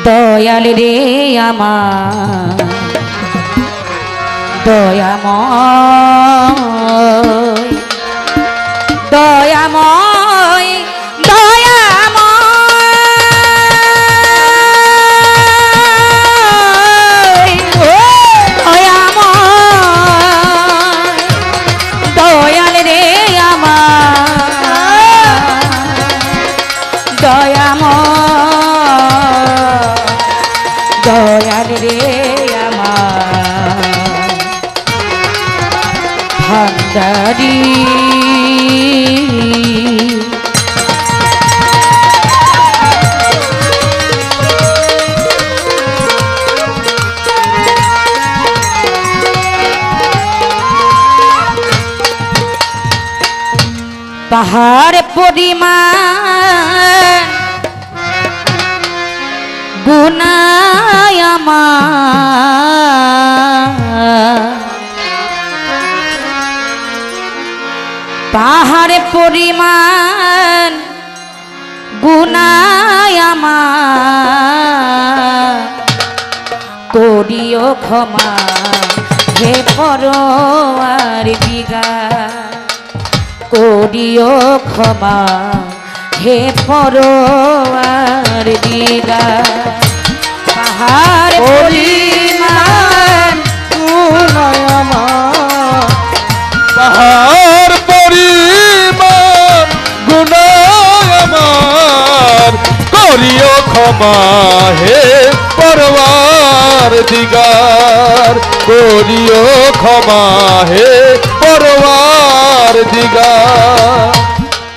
দয়াল রে আমার দয়াময় দয়াময় দয়াল রে আমার দয়াল রে আমার ভান্ডারি পাহাড় পরিমাণ গুনাহ আমার পাহাড় পরিমাণ গুনাহ আমার করিও ক্ষমা হে পরওয়ার দিগার করিও ক্ষমা হে পরওয়ার দিগার পাহাড় পরিমাণ গুনাহ আমার পাহাড় পরিমাণ গুনাহ আমার করিও ক্ষমা হে পরওয়ার দিগার করিও ক্ষমা হে পরওয়ার দিগার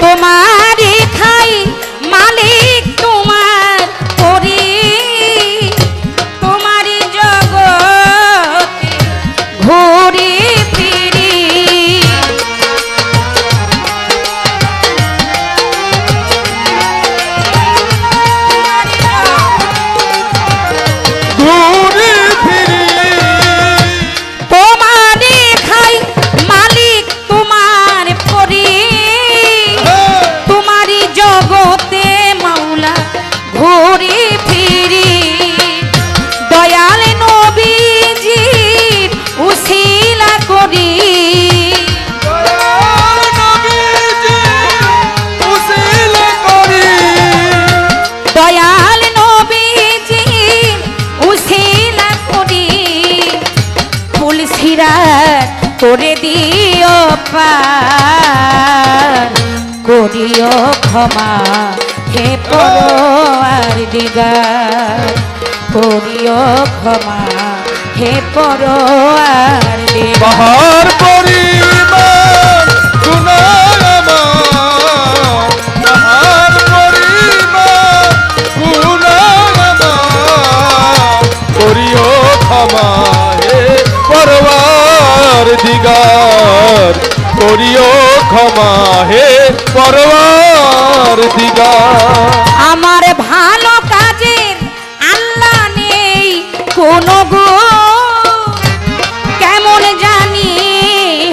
তোমারই খাই মালিক তোমার করি তোমারই জগতে ঘুরি ফিরি ঘুরি ফিরি তোমারই খাই মালিক তোমার করি তোমারই জগতে মাওলা ঘুরি ফিরি দয়াল নবীজির উসিলা করি দয়াল নবীজির উসিলা করি ফুলসিরাত করে দিও পার করিও ক্ষমা হে পরওয়ার দিগার করিও ক্ষমা হে পরওয়ার দিগার পাহাড় পরিমাণ গুনাহ আমার পাহাড় পরিমাণ গুনাহ আমার করিও ক্ষমা হে পরওয়ার দিগার করিও ক্ষমা হে পরওয়ার দিগার আমার ভালো কাজের আল্লাহ নেই কোনো গুণ কেমন জানি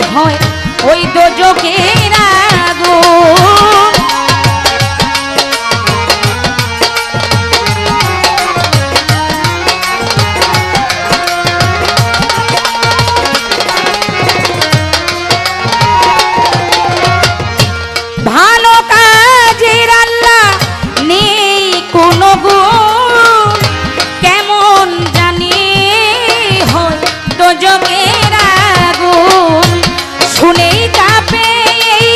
হয় ওই দোজখের আগুন ভালো কাজের আল্লাহ নেই কোনো গুণ কেমন জানি হয় দোজখের আগুন শুনেই কাঁপে এই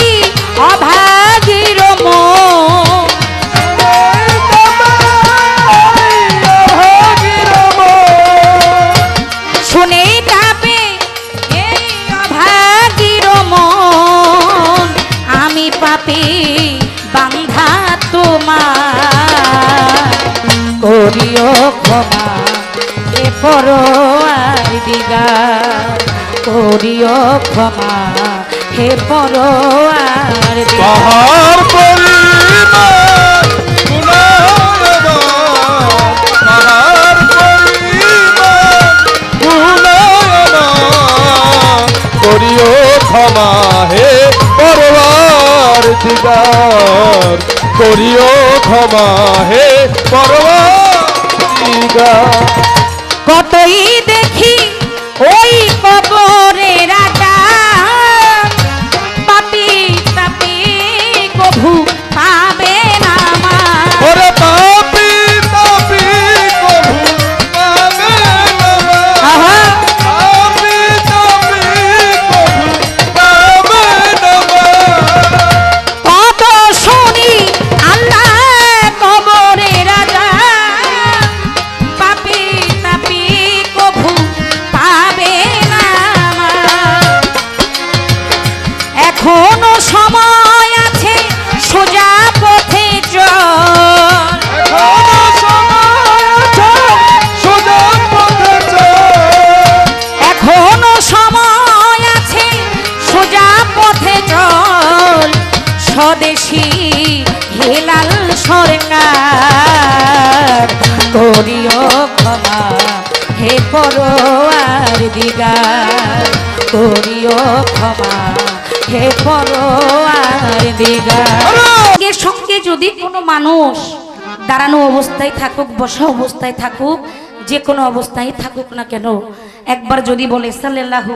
অভাগীর মন শুনেই কাঁপে এই অভাগীর মন আমি পাপী বান্ধা তোমার করিও ক্ষমা হে পরওয়ার দিগার করিও ক্ষমা হে পরওয়ার দিগার পাহাড় পরিমাণ গুনাহ আমার পাহাড় পরিমাণ গুনাহ আমার করিও ক্ষমা হে পরওয়ার দিগার করিও ক্ষমা হে পরওয়ার দিগা কতই দেখি ওই কবরে রাজা পাপি তাপি কভু পাবে না মা ওরে পাপি তাপি কভু পাবে না মা আহা পাপি তাপি কভু পাবে না মা কত শুনি আল্লাহ কবরে রাজা পাপি তাপি কভু পাবে না মা এখনো সময় আছে সোজা পথে চল এখনো সময় আছে সোজা পথে চল এখনো সময় আছে সোজা পথে চল স্বদেশী হেলাল সরকার করিও ক্ষমা হে পরোয়ার দিগার করিও ক্ষমা হে পরোয়ার দিগার এর সঙ্গে যদি কোনো মানুষ দাঁড়ানো অবস্থায় থাকুক বসা অবস্থায় থাকুক যে কোনো অবস্থায় থাকুক না কেন একবার যদি বলে সাল্লাল্লাহু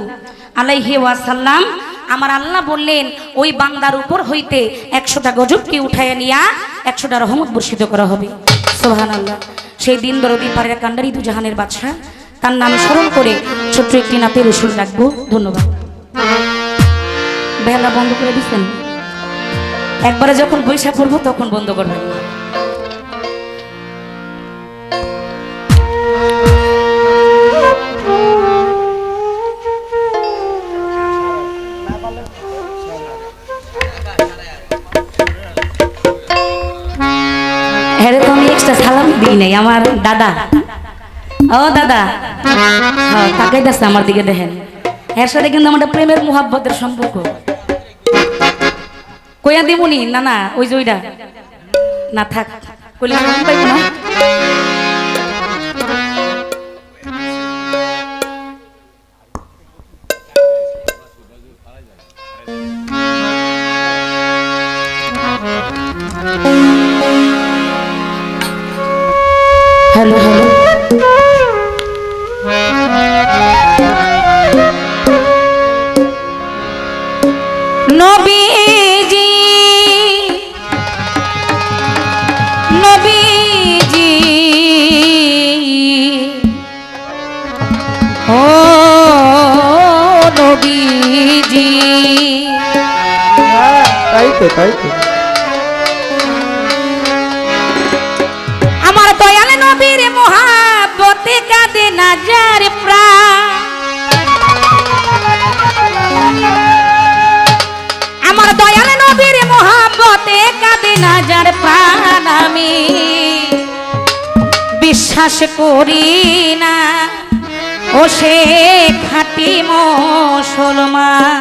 আলাইহি ওয়াসাল্লাম আমার আল্লাহ বললেন ওই বান্দার উপর হইতে 100টা গজবকে উঠাইয়া নিয়া 100টা রহমত বর্ষিত করা হবে সুবহানাল্লাহ সেই দিন দরদি পারের কান্ডারি দু জাহানের বাদশা তার নাম স্মরণ করে ছোট্ট একটি নাতের উসুল রাখবো ধন্যবাদ বেলা বন্ধ করে দিচ্ছেন একবারে যখন বৈশা পড়বো তখন বন্ধ করবেন হ্যাঁ তো আমি এক্সট্রা সালাম দিই নাই আমার দাদা ও দাদা হ্যাঁ তাকাই যাচ্ছে আমার দিকে দেখেন এর সাথে কিন্তু আমার প্রেমের মোহাব্বতের সম্পর্ক কইয়া দিবনি না না ওই যে ওইটা না থাক কইলে পাইব না হ্যালো হ্যালো নবীজি নবীজি ও নবীজি তাই তো আমার দয়াল নবীর মহাব্বতে কাঁদে নাজার প্রাণ আমার দয়াল নবীর মহাব্বতে কাঁদে নাজার প্রাণ আমি বিশ্বাস করি না ও সে খাঁটি মুসলমান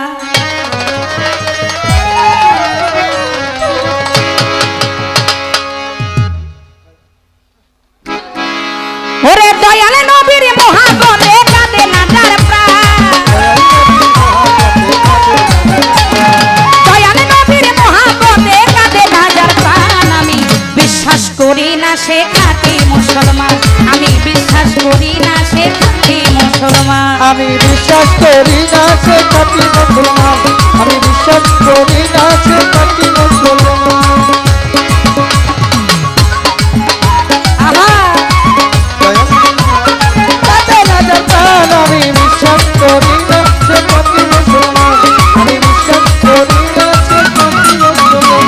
ওরে দয়াল নবীর মহাব্বতে কাঁদে নাজার প্রাণ দয়াল নবীর মহাব্বতে কাঁদে নাজার প্রাণ আমি বিশ্বাস করি না সে খাঁটি মুসলমান আমি বিশ্বাস করি না সে খাঁটি মুসলমান আমি বিশ্বাস করি না সে খাঁটি মুসলমান আমি বিশ্বাস করি না সে খাঁটি মুসলমান আহা আমি বিশ্বাস করি না সে খাঁটি মুসলমান আমি বিশ্বাস করি না সে খাঁটি মুসলমান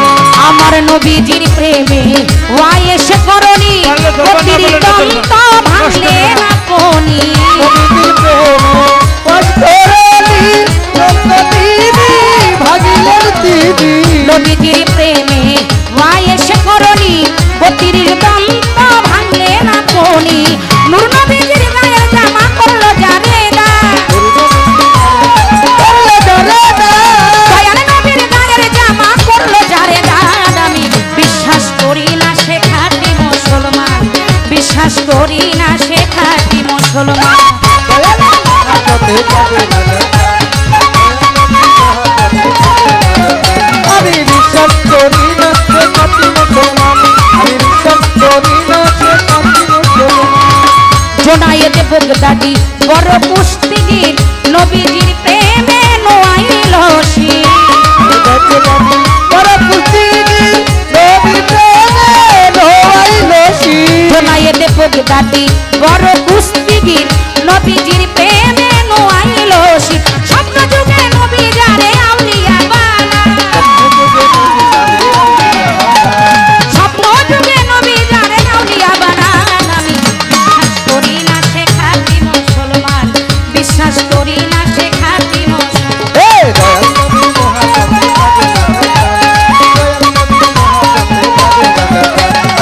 আমার নবীজির প্রেমে ওয়ায়েশ করনি গতির দন্ত ভাঙলে না কোনি নবীর প্রেমে বাস করি নবীজি ভাগিলের দিদি নবীজির প্রেমে ওয়ায়েশ করনি গতির দন্ত ভাঙলে না কোনি নূর নবীজির গায়ের জামা করলো জানে না দয়াল নবীর গায়ের জামা করলো জারে দাদ আমি বিশ্বাস করি না সে খাঁটি মুসলমান বিশ্বাস করি না সে খাঁটি মুসলমান আমি বিশ্বাস করি না সে খাঁটি মুসলমান আমি বিশ্বাস করি না সে খাঁটি মুসলমান জোনায়েদ বগদাদি বড় কুস্তিগীর নবীজির প্রেমে নোয়াইল শির জোনায়েদ বগদাদি বড় কুস্তিগীর নবীজির প্রেমে নোয়াইল শির স্বপ্ন যুগে নবী যারে আউলিয়া বানা স্বপ্ন যুগে নবী যারে আউলিয়া বানা আমি বিশ্বাস করি না সে খাঁটি মুসলমান বিশ্বাস করি না সে খাঁটি মুসলমান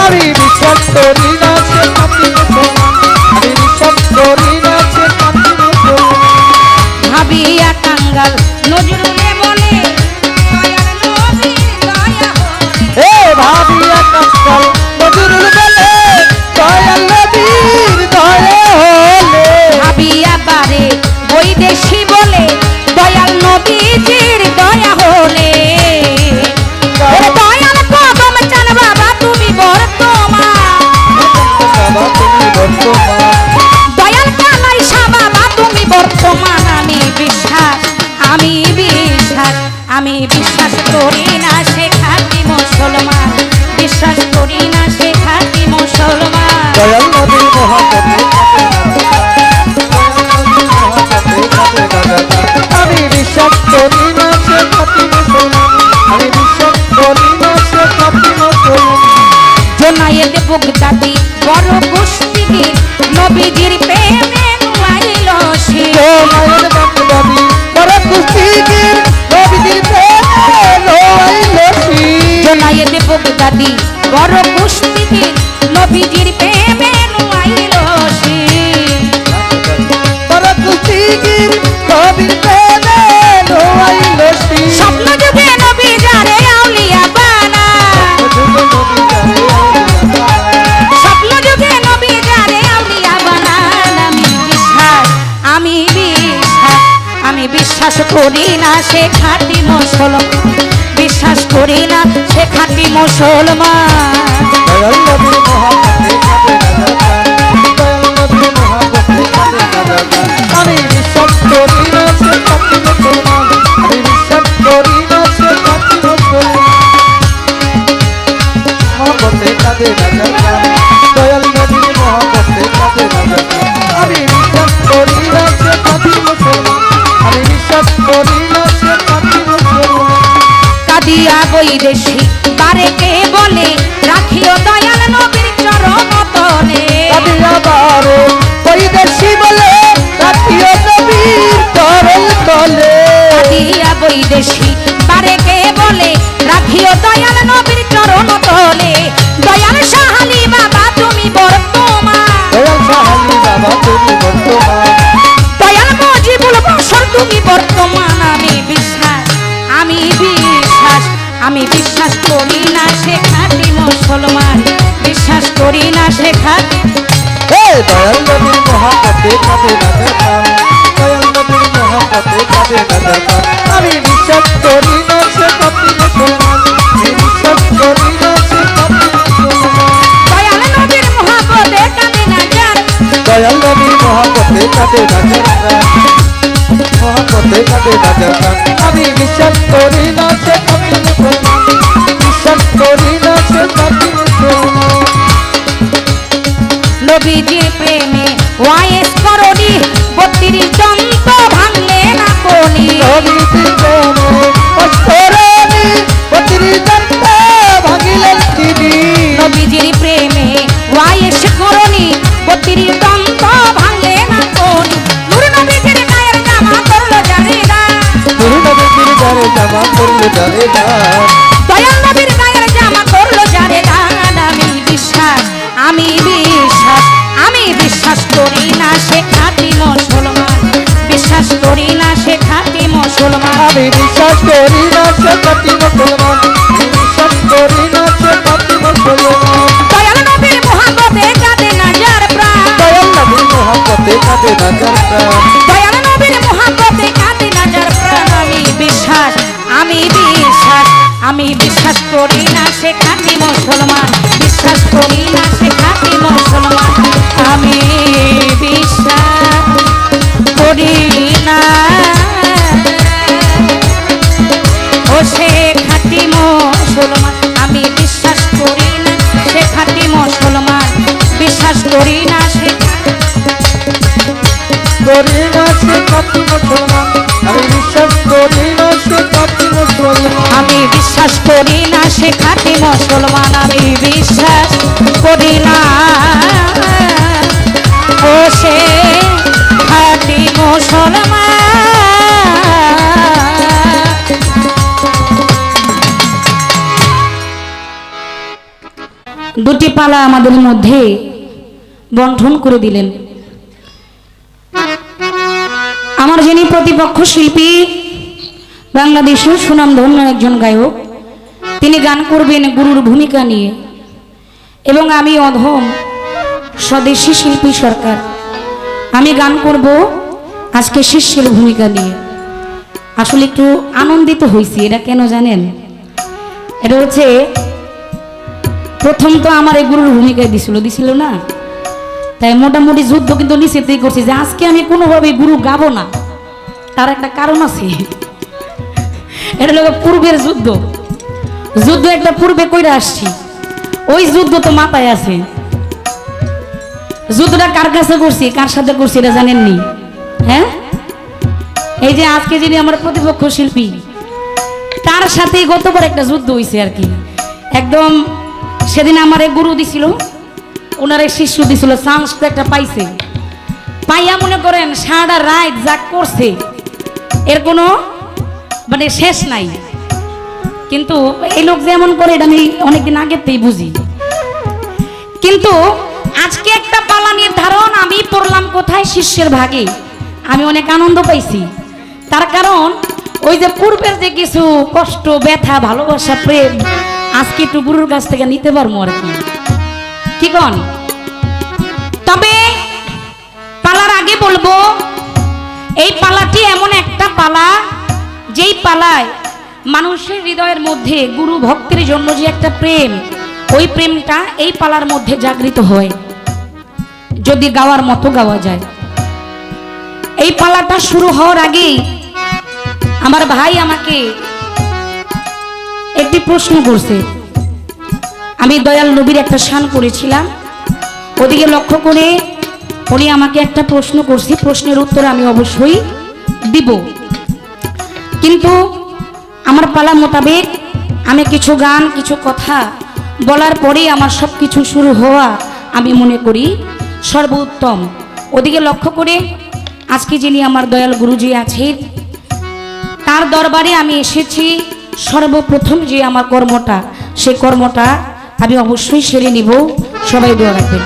আমি বিশ্বাস করি না সে খাঁটি মুসলমান আমি বিশ্বাস করি না সে খাঁটি মুসলমান ভাবিয়া কাঙ্গাল নজরুলে বলে দয়ার নবীর দয়া হলে এ ভাবিয়া কাঙ্গাল নজরুল বলে দয়াল নবীর দয়া হলে ভাবিয়া বারে বৈদেশি বলে দয়াল নবীজির দয়া হলে ওরে দয়াল কদম চান বাবা তুমি বর্তমান বাবা তুমি বর্তমান দয়াল কালাইসা বাবা তুমি বর্তমান আমি বিশ্বাস করি না সে খাঁটি মুসলমান বিশ্বাস করি না সে খাঁটি মুসলমান দয়াল নবীর মহাপতে আমি বিশ্বাস করি না সে খাঁটি মুসলমান আমি বিশ্বাস করি না সে খাঁটি মুসলমান জোনায়েদ বগদাদি বড় কুস্তিগীর নবীজির প্রেমে নুয়াইল শির জোনায়েদ বগদাদি বড় কুস্তিগীর নবীজির প্রেমে নুয়াইল শির জোনায়েদ বগদাদি বড় কুস্তিগীর নবীজির প্রেমে নুয়াইল শির বড় কুস্তিগীর নবীর প্রেমে নুয়াইল শির স্বপ্ন যুগে নবী যারে আউলিয়া বানা স্বপ্ন যুগে নবী যারে আউলিয়া বানান আমি বিশ্বাস করি না সে খাঁটি মুসলমান বিশ্বাস করি না সে খাঁটি মুসলমান দয়াল নবীর মহাপতে দয়াল নবীর মহাপতে আমি বিশ্বাস করি না সে খাঁটি মুসলমান আমি বিশ্বাস করি না সে খাঁটি মুসলমান মহাপতে কাঁদে না দয়াল নবীর মহাপতে কাঁদে না আমি বিশ্বাস করি না সে খাঁটি মুসলমান আমি বিশ্বাস করি না সে খাঁটি মুসলমান কাদিয়া বৈদেশি বারেকে বলে রাখিও দয়াল নবীর চরণ তলে কাদিয়া বারে বৈদেশি বলে রাখিও নবীর চরণ তলে কাদিয়া বৈদেশি বারেকে বলে রাখিও দয়াল নবীর চরণ তলে দয়াল সাহালি বাবা তুমি বর্তমান দয়াল সাহালি বাবা তুমি বর্তমান দয়াল মজিবুল বশর তুমি বর্তমান আমি বিশ্বাস করি না সে খাঁটি মুসলমান বিশ্বাস করি না সে খাঁটি হে দয়াল নবীর মহাপতে কাঁদে না দয়াল নবীর মহাপতে কাঁদে না আমি বিশ্বাস করি না সে খাঁটি মুসলমান আমি বিশ্বাস করি না সে খাঁটি মুসলমান দয়াল নবীর মহাপতে কাঁদে না যার দয়াল নবীর মহাপতে কাঁদে না মহাপতে কাঁদে না আমি বিশ্বাস করি না সে খাঁটি মুসলমান বিশ্বাস করি না সে খাঁটি মুসলমান নবীজির প্রেমে ওয়াইস করনি 32 দন্ত ভাঙলে না কোনি নবীজির প্রেমে অস্তরণী 32 দন্ত ভাঙিলেন তিনি নবীজির প্রেমে ওয়াইস করনি 32 দন্ত ভাঙলে না কোনি নূর নবীজির গায়ের জামা করলো জারিদা গুরু নবীজির গায়ে জামা করলে জানে না দয়াল নবীর গায়ের জামা করলো জারিদা আমি বিশ্বাস করি না সে খাঁটি মুসলমান বিশ্বাস করি না সে খাঁটি মুসলমান আমি বিশ্বাস করি না সে খাঁটি মুসলমান আমি বিশ্বাস করি না সে খাঁটি মুসলমান দয়াল নবীর মহাপতে কাঁদে না যার প্রাণ দয়াল নবীর মহাপতে কাঁদে না যার প্রাণ দয়াল নবীর মহাপতে কাঁদে না যার প্রাণ আমি বিশ্বাস করি না সে খাঁটি মুসলমান বিশ্বাস করি না সে খাঁটি মুসলমান আমি করি না সে করি না সে খাঁটি মুসলমান, আমি বিশ্বাস করি না সে খাঁটি মুসলমান। আমি বিশ্বাস করি না সে খাঁটি মুসলমান, আমি বিশ্বাস করি না ও সে খাঁটি মুসলমান। দুটি পালা আমাদের মধ্যে বন্টন করে দিলেন। আমার যিনি প্রতিপক্ষ শিল্পী, বাংলাদেশের সুনামধন্য একজন গায়ক, তিনি গান করবেন গুরুর ভূমিকা নিয়ে, এবং আমি অধম স্বদেশী শিল্পী সরকার, আমি গান করব আজকে শিষ্যের ভূমিকা নিয়ে। আসলে একটু আনন্দিত হয়েছি, এটা কেন জানেন? এটা হচ্ছে প্রথম তো আমার এই গুরুর ভূমিকায় দিছিল না, তাই মোটামুটি যুদ্ধ কিন্তু নিশ্চিতই করছি যে আজকে আমি কোনোভাবে গুরু গাবো না। তার একটা কারণ আছে, এটা হলো পূর্বের যুদ্ধ একটা পূর্বে কইরা আসছি, ওই যুদ্ধ তো মাথায় আছে। যুদ্ধটা কার কাছে করছি, কার সাথে করছি এটা জানেননি? হ্যাঁ, এই যে আজকে যিনি আমার প্রতিপক্ষ শিল্পী, তার সাথে গতবার একটা যুদ্ধ হয়েছে আর কি। একদম সেদিন আমার এক গুরু দিছিল, ওনার এক শিষ্য দিছিল, চান্স তো একটা পাইছে, পাইয়া মনে করেন সারা রাত যা করছে এর কোনো মানে শেষ নাই। কিন্তু এই লোক যেমন করে এটা আমি অনেকদিন আগেতেই বুঝি। কিন্তু আজকে একটা পালা নির্ধারণ আমি পড়লাম কোথায়, শিষ্যের ভাগে। আমি অনেক আনন্দ পাইছি, তার কারণ ওই যে পূর্বের যে কিছু কষ্ট, ব্যথা, ভালোবাসা, প্রেম আজকে একটু গুরুর কাছ থেকে নিতে পারবো আর কি, কি কন? তবে পালার আগে বলবো, এই পালাটি এমন একটা পালা, যেই পালায় মানুষের হৃদয়ের মধ্যে গুরু ভক্তের জন্য যে একটা প্রেম, ওই প্রেমটা এই পালার মধ্যে জাগৃত হয় যদি গাওয়ার মতো গাওয়া যায়। এই পালাটা শুরু হওয়ার আগেই আমার ভাই আমাকে একটি প্রশ্ন করছে। আমি দয়াল নবীর একটা শান করেছিলাম, ওদিকে লক্ষ্য করে উনি আমাকে একটা প্রশ্ন করছে, প্রশ্নের উত্তর আমি অবশ্যই দিব, কিন্তু আমার পালা মোতাবেক আমি কিছু গান, কিছু কথা বলার পরেই আমার সব কিছু শুরু হওয়া আমি মনে করি সর্বোত্তম। ওদিকে লক্ষ্য করে আজকে যিনি আমার দয়াল গুরুজি আছেন, তার দরবারে আমি এসেছি। সর্বপ্রথম যে আমার কর্মটা, সেই কর্মটা আমি অবশ্যই সেরে নিব। সবাই দোয়া রাখবেন।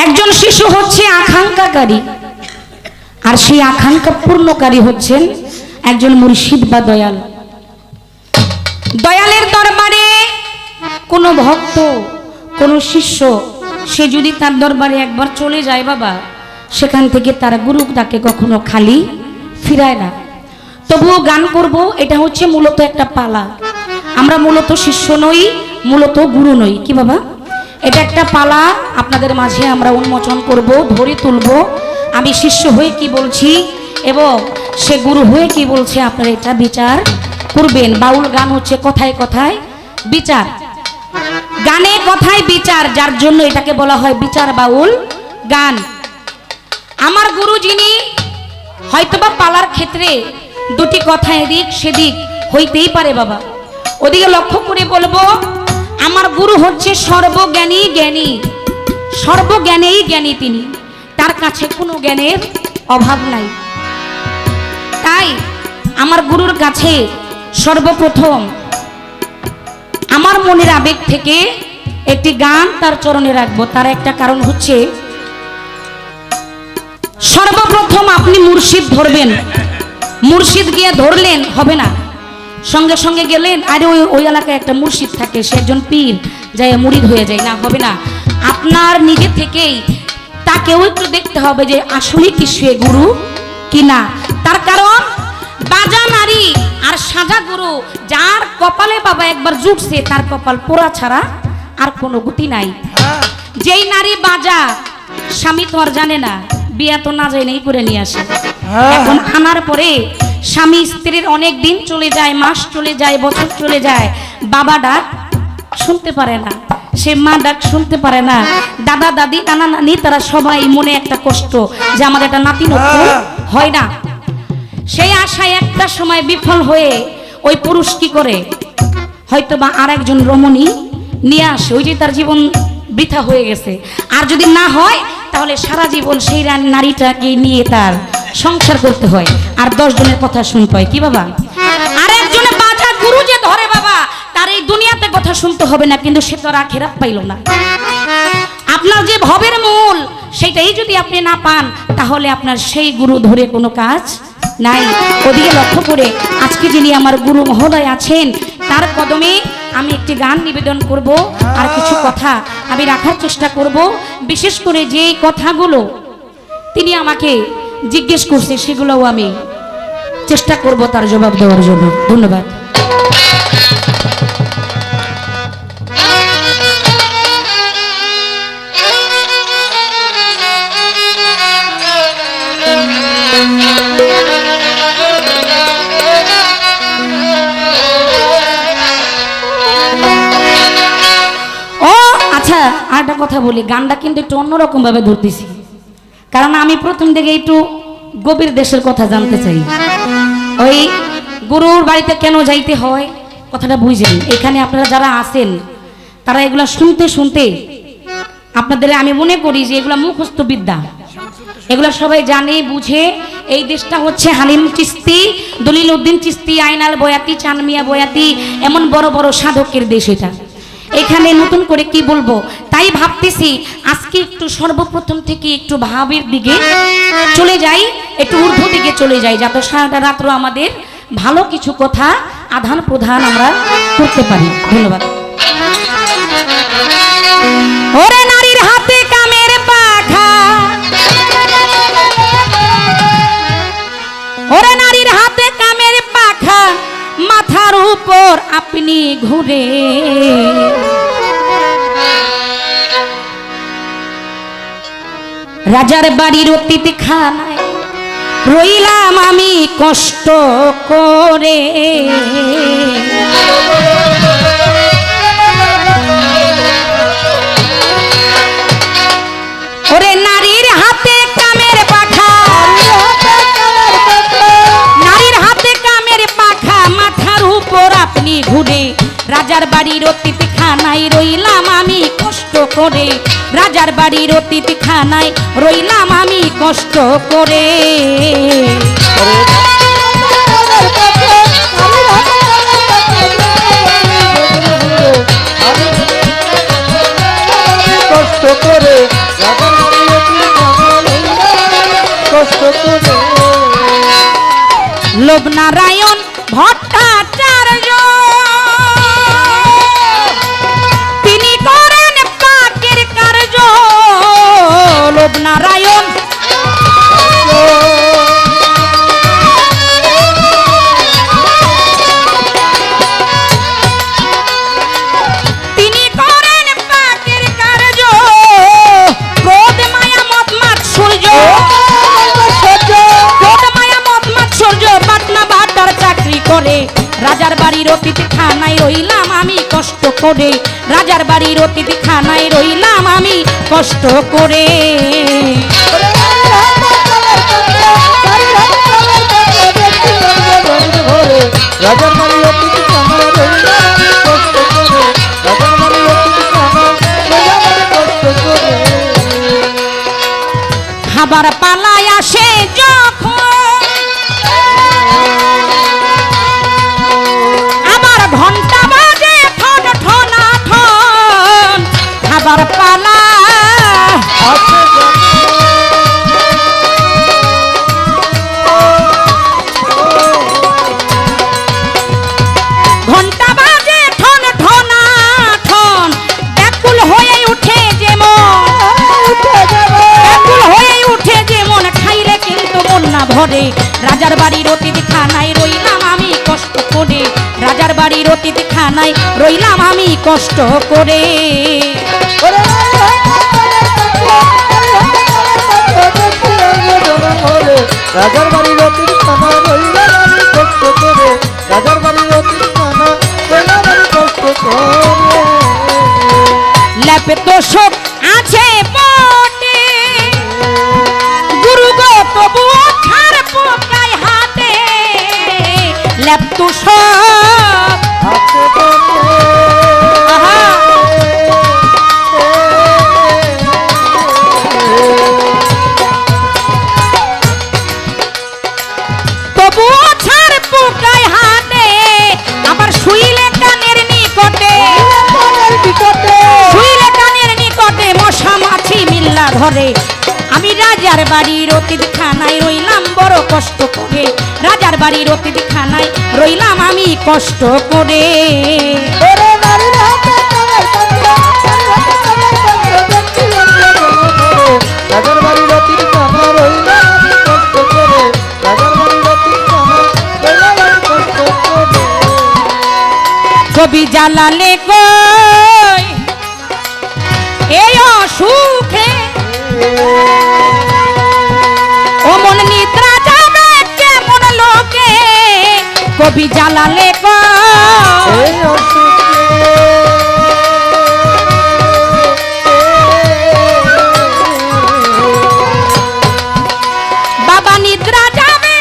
একজন শিশু হচ্ছে আকাঙ্ক্ষাকারী, আর সেই আকাঙ্ক্ষা পূর্ণকারী হচ্ছেন একজন মুর্শিদ বা দয়াল। দয়ালের দরবারে কোনো ভক্ত, কোনো শিষ্য, সে যদি তার দরবারে একবার চলে যায় বাবা, সেখান থেকে তার গুরু তাকে কখনো খালি ফিরায় না। তবুও গান করব, এটা হচ্ছে মূলত একটা পালা। আমরা মূলত শিষ্য নই, মূলত গুরু নই, কি বাবা? এটা একটা পালা আপনাদের মাঝে আমরা উন্মোচন করব, ধরে তুলব। আমি শিষ্য হয়ে কি বলছি এবং সে গুরু হয়ে কি বলছে, আপনারা এটা বিচার করবেন। বাউল গান হচ্ছে কথায় কথায় বিচার, গানে কথায় বিচার, যার জন্য এটাকে বলা হয় বিচার বাউল গান। আমার গুরু যিনি, হয়তোবা পালার ক্ষেত্রে দুটি কথা এদিক সেদিক হইতেই পারে বাবা। ওদিকে লক্ষ্য করে বলবো, আমার গুরু হচ্ছে সর্বজ্ঞানী জ্ঞানী, সর্বজ্ঞানেই জ্ঞানী তিনি, তার কাছে কোনো জ্ঞানের অভাব নাই। তাই আমার গুরুর কাছে সর্বপ্রথম আমার মনের আবেগ থেকে একটি গান তার চরণে রাখবো। তার একটা কারণ হচ্ছে, সর্বপ্রথম আপনি মুর্শিদ ধরবেন, মুর্শিদ গিয়ে ধরলেন হবে না, সঙ্গে সঙ্গে গেলেন, আরে ওই ওই এলাকায় একটা মুর্শিদ থাকে, সে একজন পীর, যাই মুরিদ হয়ে যায়। না, হবে না। আপনার নিজে থেকেই তাকেও একটু দেখতে হবে যে আসলে কি সে গুরু কিনা। তার কারণ বাজা নারী আর সাজা গুরু, যার কপালে বাবা একবার জুটছে তার কপাল পোড়া ছাড়া আর কোনো গতি নাই। যেই নারী বাজা, স্বামী তো আর জানে না, বিয়া তো না যায় নেই করে নিয়ে আসে। এখন আনার পরে স্বামী স্ত্রীর অনেক দিন চলে যায়, মাস চলে যায়, বছর চলে যায়, বাবা ডাক শুনতে পারে না, সে মা ডাক শুনতে পারে না, দাদা দাদি নানা নানি তারা সবাই মনে একটা কষ্ট যে আমাদের একটা নাতি নতুন হয় না। সেই আশায় একটা সময় বিফল হয়ে ওই পুরুষ কি করে, হয়তো বা আর একজন রমণী নিয়ে আসে, ওই যে তার জীবন বৃথা হয়ে গেছে। আর যদি না হয় তাহলে সারা জীবন সেই নারীটাকে নিয়ে তার সংসার করতে হয়, আর 10 জনের কথা শুনতে হয়। কি বাবা, আর একজনে বাজা গুরু যে ধরে বাবা, তার এই দুনিয়াতে কথা শুনতে হবে না, কিন্তু সে তো আর আখিরাত পাইল না। আপনার যে ভবের মূল সেটাই যদি আপনি না পান, তাহলে আপনার সেই গুরু ধরে কোনো কাজ নাই। ওদিকে লক্ষ্য করে আজকে যিনি আমার গুরু মহোদয় আছেন, তার কদমে আমি একটি গান নিবেদন করব, আর কিছু কথা আমি রাখার চেষ্টা করব। বিশেষ করে যে কথাগুলো তিনি আমাকে জিজ্ঞেস করছে, সেগুলোও আমি চেষ্টা করব তার জবাব দেওয়ার জন্য। ধন্যবাদ। আর একটা কথা বলি, গানটা কিন্তু একটু অন্যরকম ভাবে ধরতেছি, কারণ আমি প্রথম থেকে একটু গভীর দেশের কথা জানতে চাই। ওই গুরুর বাড়িতে কেন যাইতে হয় কথাটা বুঝেন। এখানে আপনারা যারা আছেন তারা এগুলা শুনতে শুনতে আপনাদের আমি মনে করি যে এগুলা মুখস্থ বিদ্যা, এগুলা সবাই জানে বুঝে। এই দেশটা হচ্ছে হালিম চিস্তি, দলিল উদ্দিন চিস্তি, আইনাল বয়াতি, চানমিয়া বয়াতি, এমন বড় বড় সাধকের দেশ এটা। এখানে নতুন করে কি বলবো, তাই ভাবতেছি আজকে একটু সর্বপ্রথম থেকে একটু ভাবের দিকে চলে যাই, একটু ঊর্ধ্ব দিকে চলে যাই, যাতে সারাটা রাত্র আমাদের ভালো কিছু কথা আদান প্রদান আমরা করতে পারি। ধন্যবাদ। ওরে নারীর হাতে কামের পাখা, ওরে নারীর হাতে কামের পাখা, মাথার উপর আপনি ঘুরে, রাজার বাড়ির অতিথি খানায় রইলাম আমি কষ্ট করে। ওরে নারীর হাতে কামের পাখা, নারীর হাতে কামের পাখা, মাথার উপর আপনি ঘুরে, রাজার বাড়ির অতিথি খানায় রইলাম আমি কষ্ট করে, রাজার বাড়ির অতিথি খানায় রইলাম আমি কষ্ট করে। কষ্ট করে কষ্ট করে লোভনারায়ণ ভট্টাচার্য তিনি করেন পাকের কার্য। লোভনারায়ণ তিনি করেন পাকের কার্য, ক্রোধ মায়া মত মাৎসর্য, ক্রোধ মায়া মত মাৎসর্য, বাটনা বাটার চাকরি করে, রাজার বাড়ির অতিথি খানায় রইলাম আমি কষ্ট করে, রাজার বাড়ির অতিথি খানায় রইলাম আমি কষ্ট করে। রাজার বাড়ির অতিথি খানায় রইলাম কষ্ট করে, রাজার বাড়ির অতিথি খানায় রইলাম কষ্ট করে। খাবার পালায় আসে যখন, আবার ঘন্টা বাজে ঠন ঠনা ঠন, খাবার পালা আছে খানায় রইলাম আমি কষ্ট করে। রাজার বাড়ির অতীত খানা রইলাম আমি কষ্ট করে, রাজার বাড়ির অতীত খানা রইলাম আমি কষ্ট করে। ল্যাপে তো সব আছে বটে গুরু গো তবুও ছাড় পোকায় হাতে, ল্যাপ তো সব আছে বটে। আহা। তবুও ছাড় পোকায় হাতে, আবার শুইলে কানের নিকটে, শুইলে কানের নিকটে মশা মাছি মিল্লা ধরে। আমি রাজার বাড়ির অতীত খানায় রইলাম বড় কষ্ট করে, রাজার বাড়ির অতীত খানায় রইলাম আমি কষ্ট করে। রাজার বাড়ির অতীত খানা রইলাম আমি কষ্ট করে, রাজার বাড়ির অতীত খানা রইলাম আমি কষ্ট করে। কবি জালালে কই এই অসুখে ও মন নিদ্রা যাবে কেমন লোকে, কবি জালালে কই এই অসুখে বাবা নিদ্রা যাবে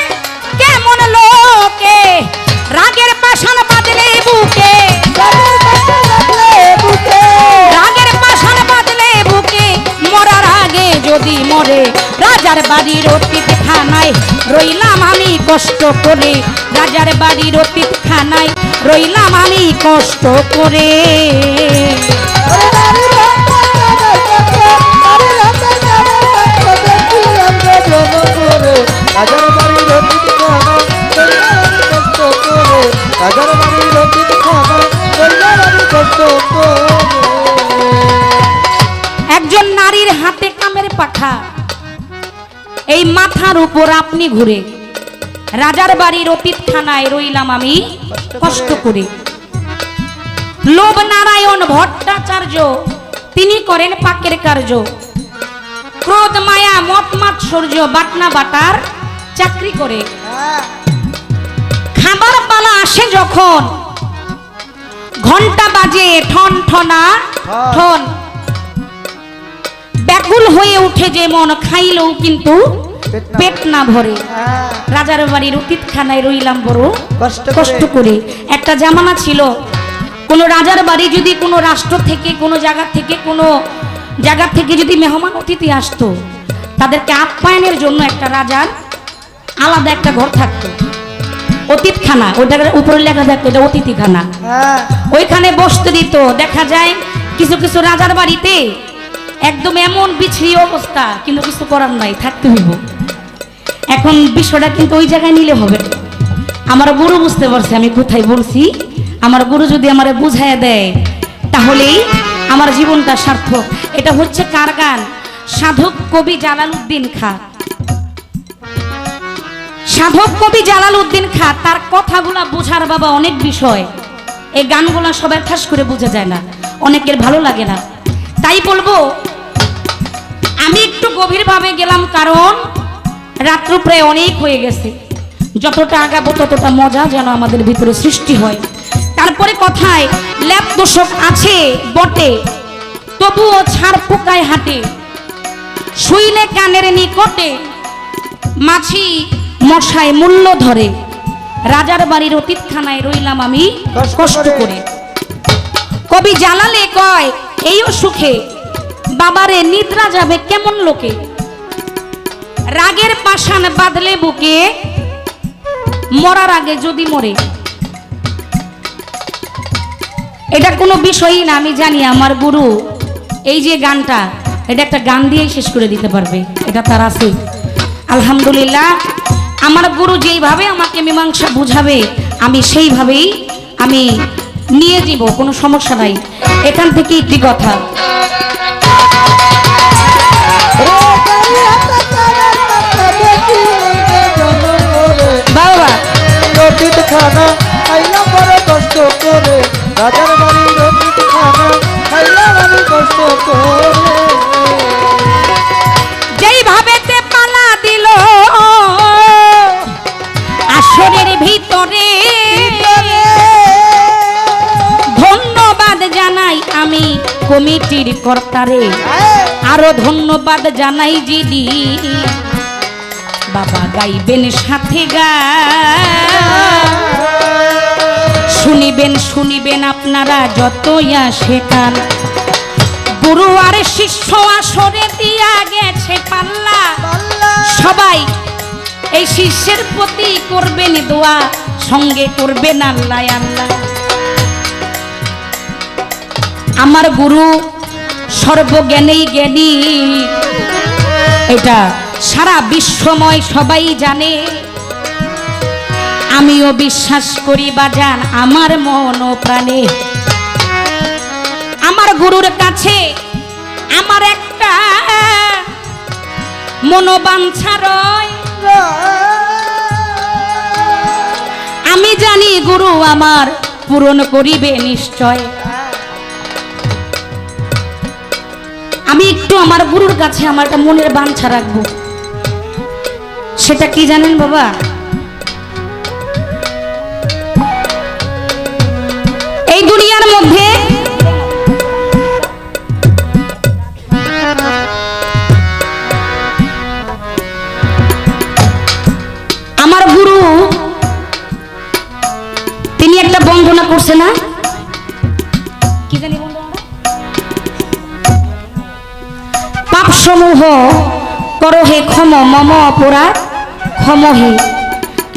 কেমন লোকে, রাগের পাষাণ বাঁধলে বুকে, রাগের পাষাণ বাঁধলে বুকে, মরার আগে যদি মরে রাজার বাড়ির অতীত খানায় রইলাম আমি কষ্ট করে, রাজার বাড়ির অতীত খানায় রইলাম আমি কষ্ট করে। রাজার বাড়ির অতীত খানা রইলাম আমি কষ্ট করে, রাজার বাড়ির অতীত খানা রইলাম আমি কষ্ট করে। একজন নারীর হাতে কামের পাখা, এই মাথার উপর আপনি ঘুরে, রাজার বাড়ির অতীত খানায় রইলাম আমি কষ্ট করে। লোভ নারায়ণ ভট্টাচার্য তিনি করেন পাকের কার্য, ক্রোধ মায়া মত মাৎসর্য বাটনা বাটার চাকরি করে। খাবার পালা আসে যখন ঘন্টা বাজে ঠন ঠনা ঠন, ব্যাকুল হয়ে উঠে যে মন খাইলেও কিন্তু পেট না ভরে, রাজার বাড়ির অতীত খানায় রইলাম বড় কষ্ট করে। একটা জামানা ছিল কোন রাজার বাড়ি যদি কোনো রাষ্ট্র থেকে কোনো জায়গা থেকে যদি মেহমান অতিথি আসতো, তাদেরকে আপ্যায়নের জন্য একটা রাজার আলাদা একটা ঘর থাকতো, অতীতখানা, ওইটার উপরে লেখা থাকতো এটা অতিথিখানা। ওইখানে বসতে দিত। দেখা যায় কিছু কিছু রাজার বাড়িতে একদম এমন বিছড়ি অবস্থা, কিন্তু কিছু করার নাই, থাকতে হইব। এখন বিষয়টা কিন্তু ওই জায়গায় নিলে হবে না। আমার গুরু বুঝতে পারছে আমি কোথায় বলছি, আমার গুরু যদি আমারে বুঝাইয়া দেয় তাহলেই আমার জীবনটা সার্থক। এটা হচ্ছে কার গান? সাধক কবি জালালউদ্দিন খাঁ। সাধক কবি জালালউদ্দিন খাঁ, তার কথাগুলা বোঝার বাবা অনেক বিষয়। এই গানগুলা সবাই খাস করে বোঝা যায় না, অনেকের ভালো লাগে না। তাই বলবো আমি একটু গভীরভাবে গেলাম, কারণ রাত্র প্রায় অনেক হয়ে গেছে। যতটা আগাবো ততটা মজা যেন আমাদের ভিতরে সৃষ্টি হয়। তারপরে কথায় ল্যাপ দোষক আছে বটে, তবুও ছাড় পোকায় হাঁটে, শুইলে কানের নিকটে, মাছি মশায় মূল্য ধরে, রাজার বাড়ির অতীতখানায় রইলাম আমি কষ্ট করে। কবি জালালে কয় এইও সুখে, বাবারে নিদ্রা যাবে কেমন লোকে, রাগের পাষাণ বাঁধলে বুকে, মরার আগে যদি মরে। এটা কোনো বিষয়ই না, আমি জানি আমার গুরু এই যে গানটা, এটা একটা গান দিয়েই শেষ করে দিতে পারবে, এটা তার আছে। আলহামদুলিল্লাহ, আমার গুরু যেইভাবে আমাকে মীমাংসা বুঝাবে আমি সেইভাবেই আমি নিয়ে যাব, কোনো সমস্যা নাই। এখান থেকে একটি কথা, অতীত খানা আইলাম বড় কষ্ট করে, রাজার বাড়ির রঞ্জিত খানা খাইলাম আমি কষ্ট করে। যেইভাবে তে পালা দিল আসরের ভিতরে, ধন্যবাদ জানাই আমি কমিটির কর্তারে, আরো ধন্যবাদ জানাই জিডি বাবা গাইবেন সাথে শুনিবেন শুনিবেন আপনারা যতই আসে কান। গুরু আর শিষ্য আসরে দিয়া গেছে পাল্লা, সবাই এই শিষ্যের প্রতি করবেন দোয়া, সঙ্গে করবেন আল্লাহ আল্লাহ। আমার গুরু সর্বজ্ঞানেই জ্ঞানী, এটা সারা বিশ্বময় সবাই জানে। আমিও বিশ্বাস করি বাজান আমার মন ও প্রাণে। আমার গুরুর কাছে আমার একটা মনোবাঞ্ছা রয়, আমি জানি গুরু আমার পূরণ করিবে নিশ্চয়। আমি একটু আমার গুরুর কাছে আমার একটা মনের বাঞ্ছা রাখবো। সেটা কি জানেন বাবা? এই দুনিয়ার মধ্যে আমার গুরু তিনি একটা বন্দনা করছে না, কি জানি বন্দনা, পাপ সমূহ করো হে ক্ষম মম অপরাধ ক্ষম হে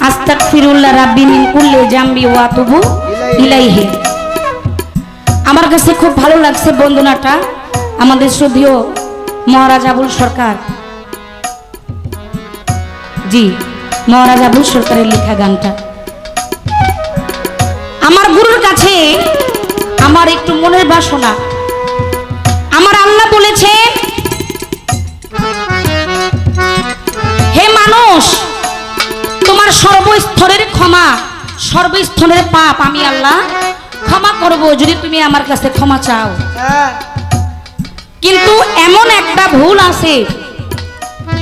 আস্তাগফিরুল্লাহ রাব্বি মিন কুল্লি জামবি ওয়া আতুবু ইলাইহি। আমার কাছে খুব ভালো লাগছে বন্দনাটা, আমাদের শ্রদ্ধেয় মহারাজ আবুল সরকার, জি মহারাজ আবুল সরকারের লেখা গানটা। আমার গুরুর কাছে আমার একটু মনের বাসনা, আমার আল্লাহ বলেছে হে মানুষ তোমার সর্বস্তরের ক্ষমা সর্বস্তরের পাপ আমি আল্লাহ ক্ষমা করব যদি তুমি আমার কাছে ক্ষমা চাও। কিন্তু এমন একটা ভুল আছে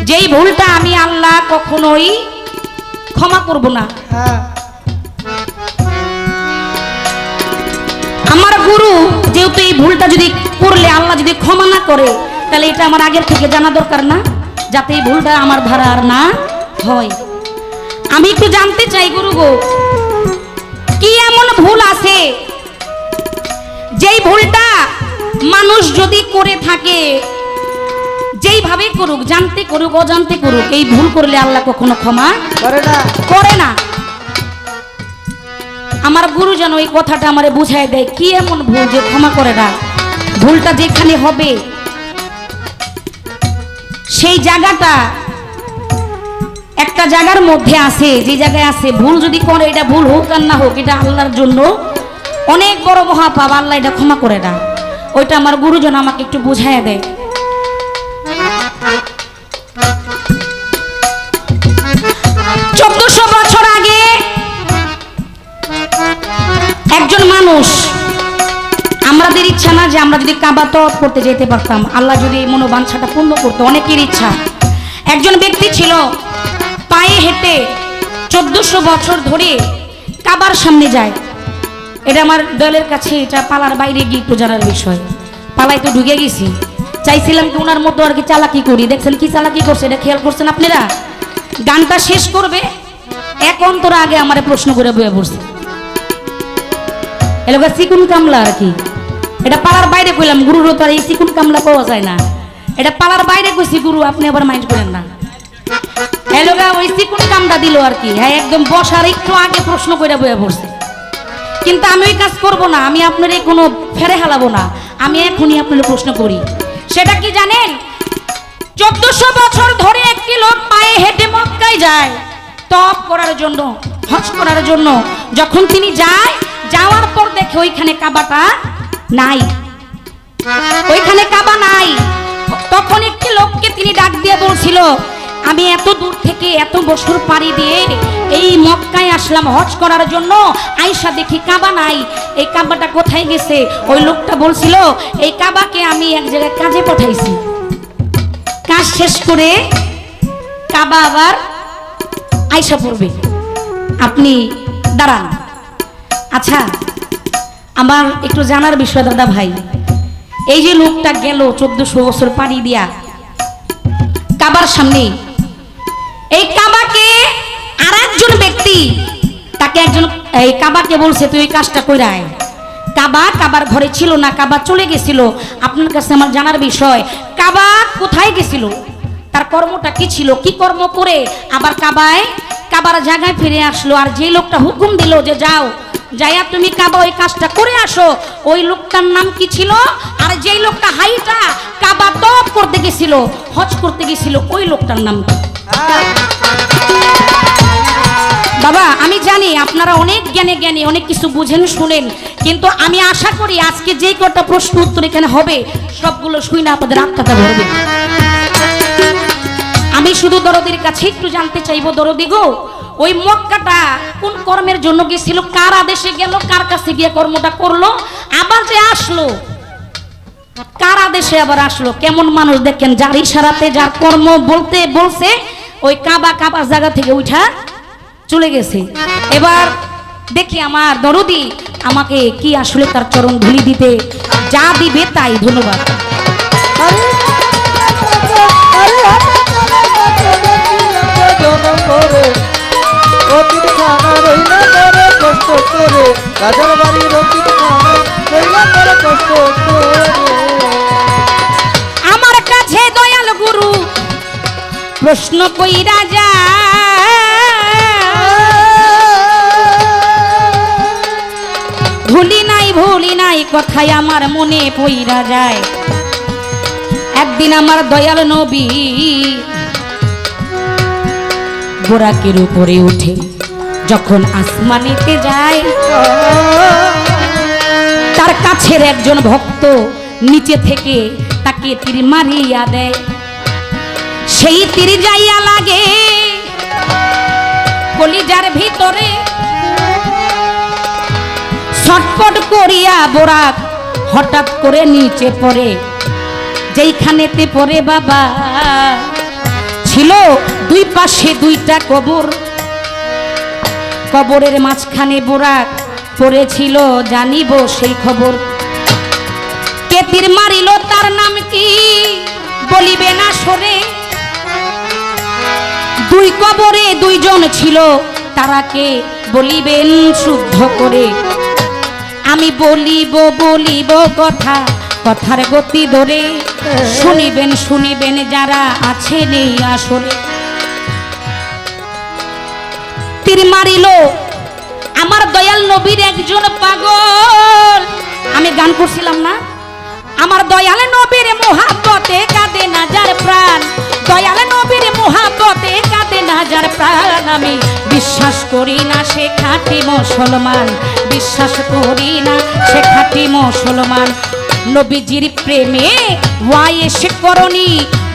যেই ভুলটা আমি আল্লাহ কখনোই ক্ষমা করব না। আমার গুরু যেহেতু এই ভুলটা যদি করলে আল্লাহ যদি ক্ষমা না করে, তাহলে এটা আমার আগের থেকে জানা দরকার না, যাতে এই ভুলটা আমার ধারা আর না হয়। আমি একটু জানতে চাই গুরু গো, কি এমন ভুল আছে যেই ভুলটা মানুষ যদি করে থাকে, যেইভাবে করুক, জানতে করুক অজান্তে করুক, এই ভুল করলে আল্লাহ কখনো ক্ষমা করে না। আমার গুরু যেন এই কথাটা আমারে বুঝাই দেয়, কি এমন ভুল যে ক্ষমা করে না। ভুলটা যেখানে হবে সেই জায়গাটা একটা জায়গার মধ্যে আছে, যে জায়গায় আছে ভুল যদি করে, এটা ভুল হোক আর না হোক, এটা আল্লাহর জন্য অনেক বড় মহাপাপ, আল্লাহ এটা ক্ষমা করে না। ওইটা আমার গুরুজন আমাকে একটু বুঝাইয়া দেয়। 1400 বছর আগে একজন মানুষ, আমাদের ইচ্ছা না যে আমরা যদি কাবা তওয়াফ করতে যেতে পারতাম, আল্লাহ যদি এই মনোবাঞ্ছাটা পূর্ণ করতো, অনেকের ইচ্ছা। একজন ব্যক্তি ছিল পায়ে হেঁটে 1400 বছর ধরে কাবার সামনে যায়। এটা আমার দলের কাছে, এটা পালার বাইরে গিয়ে একটু জানার বিষয়। পালাই তো ঢুকে গেছি, চাইছিলাম কি ওনার মতো আর কি চালাকি করি। দেখছেন কি চালাকি করছে, এটা খেয়াল করছেন আপনারা? গানটা শেষ করবে এক অন্তর আগে আমারে প্রশ্ন করে বয়ে পড়ছে, এলাকা চিকুন কামলা আর কি। এটা পালার বাইরে কইলাম, গুরুরও তো আর এই চিকুন কামলা পাওয়া যায় না। এটা পালার বাইরে কইছি গুরু, আপনি আবার মাইন্ড করেন না। এলাকা ওই চিকুন কামটা দিল আর কি। হ্যাঁ, একদম বসার একটু আগে প্রশ্ন করে বয়ে পড়ছে। কিন্তু আমি ওই কাজ করব না, আমি আপনার কোনো ফেরে হালাবো না, আমি এখনই আপনার প্রশ্ন করি। সেটা কি জানেন? 1400 বছর ধরে একটি লোক পায়ে হেঁটে মক্কায় যায় তওয়াফ করার জন্য, হজ করার জন্য। যখন তিনি যায়, যাওয়ার পর দেখে ওইখানে কাবাটা নাই, ওইখানে কাবা নাই। তখন একটি লোককে তিনি ডাক দিয়ে বলছিল, আমি এত দূর থেকে এত বছর পাড়ি দিয়ে এই মক্কায় আসলাম হজ করার জন্য, আইসা দেখি কাবা নাই। এই কাবাটা কোথায় গেছে? ওই লোকটা বলছিল এই কাবাকে আমি এক জায়গায় কাজে পাঠাইছি, কাজ শেষ করে কাবা আবার আইসা পড়বে, আপনি দাঁড়ান। আচ্ছা, আমার একটু জানার বিষয় দাদা ভাই, এই যে লোকটা গেল 1400 বছর পাড়ি দিয়া কাবার সামনে, এই কাবাকে আর একজন ব্যক্তি তাকে একজন এই কাবাকে বলছে তুই এই কাজটা কইরা আয়। কাবার ঘরে ছিল না, কাবা চলে গেছিল। আপনার কাছে আমার জানার বিষয়, কাবা কোথায় গেছিল, তার কর্মটা কি ছিল, কি কর্ম করে আবার কাবার জায়গায় ফিরে আসলো? আর যে লোকটা হুকুম দিল যে যাও যাইয়া তুমি কাবা ওই কাজটা করে আসো, ওই লোকটার নাম কি ছিল? আর যেই লোকটা হাইটা কাবা তওয়াফ করতে গেছিল, হজ করতে গেছিল, ওই লোকটার নাম কি? বাবা আমি জানি আপনারা অনেক জ্ঞানী অনেক কিছু বুঝেন শুনেন, কিন্তু আমি আশা করি আজকে যে কটা প্রশ্ন উত্তর এখানে হবে সবগুলো শুই না আপনাদের আত্মাটা ভরবে। আমি শুধু দরদির কাছে একটু জানতে চাইবো, দরদি গো ওই মক্কাটা কোন কর্মের জন্য গেছিল, কার আদেশে গেল, কার কাছে গিয়ে কর্মটা করলো, আবার যে আসলো কার আদেশে আবার আসলো? কেমন মানুষ দেখেন, যার ইশারাতে যার কর্ম বলতে বলছে ওই কাবার জায়গা থেকে উঠা চলে গেছে। এবার দেখি আমার দরদি আমাকে কি আসলে তার চরণ ধুলি দিতে যা দিবে তাই। ধন্যবাদ। আমার কাছে দয়াল গুরু প্রশ্ন কইরা যা, ভুলি নাই কথাই আমার মনে পইরা যায়। একদিন আমার দয়াল নবী বোরাকের উপরে উঠে যখন আসমানেতে যায়, তার কাছের একজন ভক্ত নিচে থেকে তাকে তীর মারিয়া দেয়। সেই তীর যাইয়া লাগে কলিজার ভিতরে, ছটপট করিয়া বোরাক হঠাৎ করে নিচে পড়ে। যেইখানেতে পড়ে বাবা ছিল দুই পাশে দুইটা কবর, কবরের মাঝখানে বোরাক পড়েছিল, জানিব সেই খবর। কে তীর মারিল তার নাম কি বলিবে না সরে, দুই কবরে দুইজন ছিল, তারাকে বলিবেন শুদ্ধ করে। আমি বলিব কথা, কথার গতি ধরে, শুনিবেন যারা আছেন এই আসরে। তীর মারিল আমার দয়াল নবীর একজন পাগল। আমি গান করছিলাম না, আমার দয়াল নবীর মোহাব্বতে কাঁদে না যার প্রাণ, দয়াল নবীর মোহাব্বতে কাঁদে না যার প্রাণ। আমি বিশ্বাস করি না সে খাঁটি মুসলমান, বিশ্বাস করি না সে খাঁটি মুসলমান। নবীজির প্রেমে ওয়াইশ করনি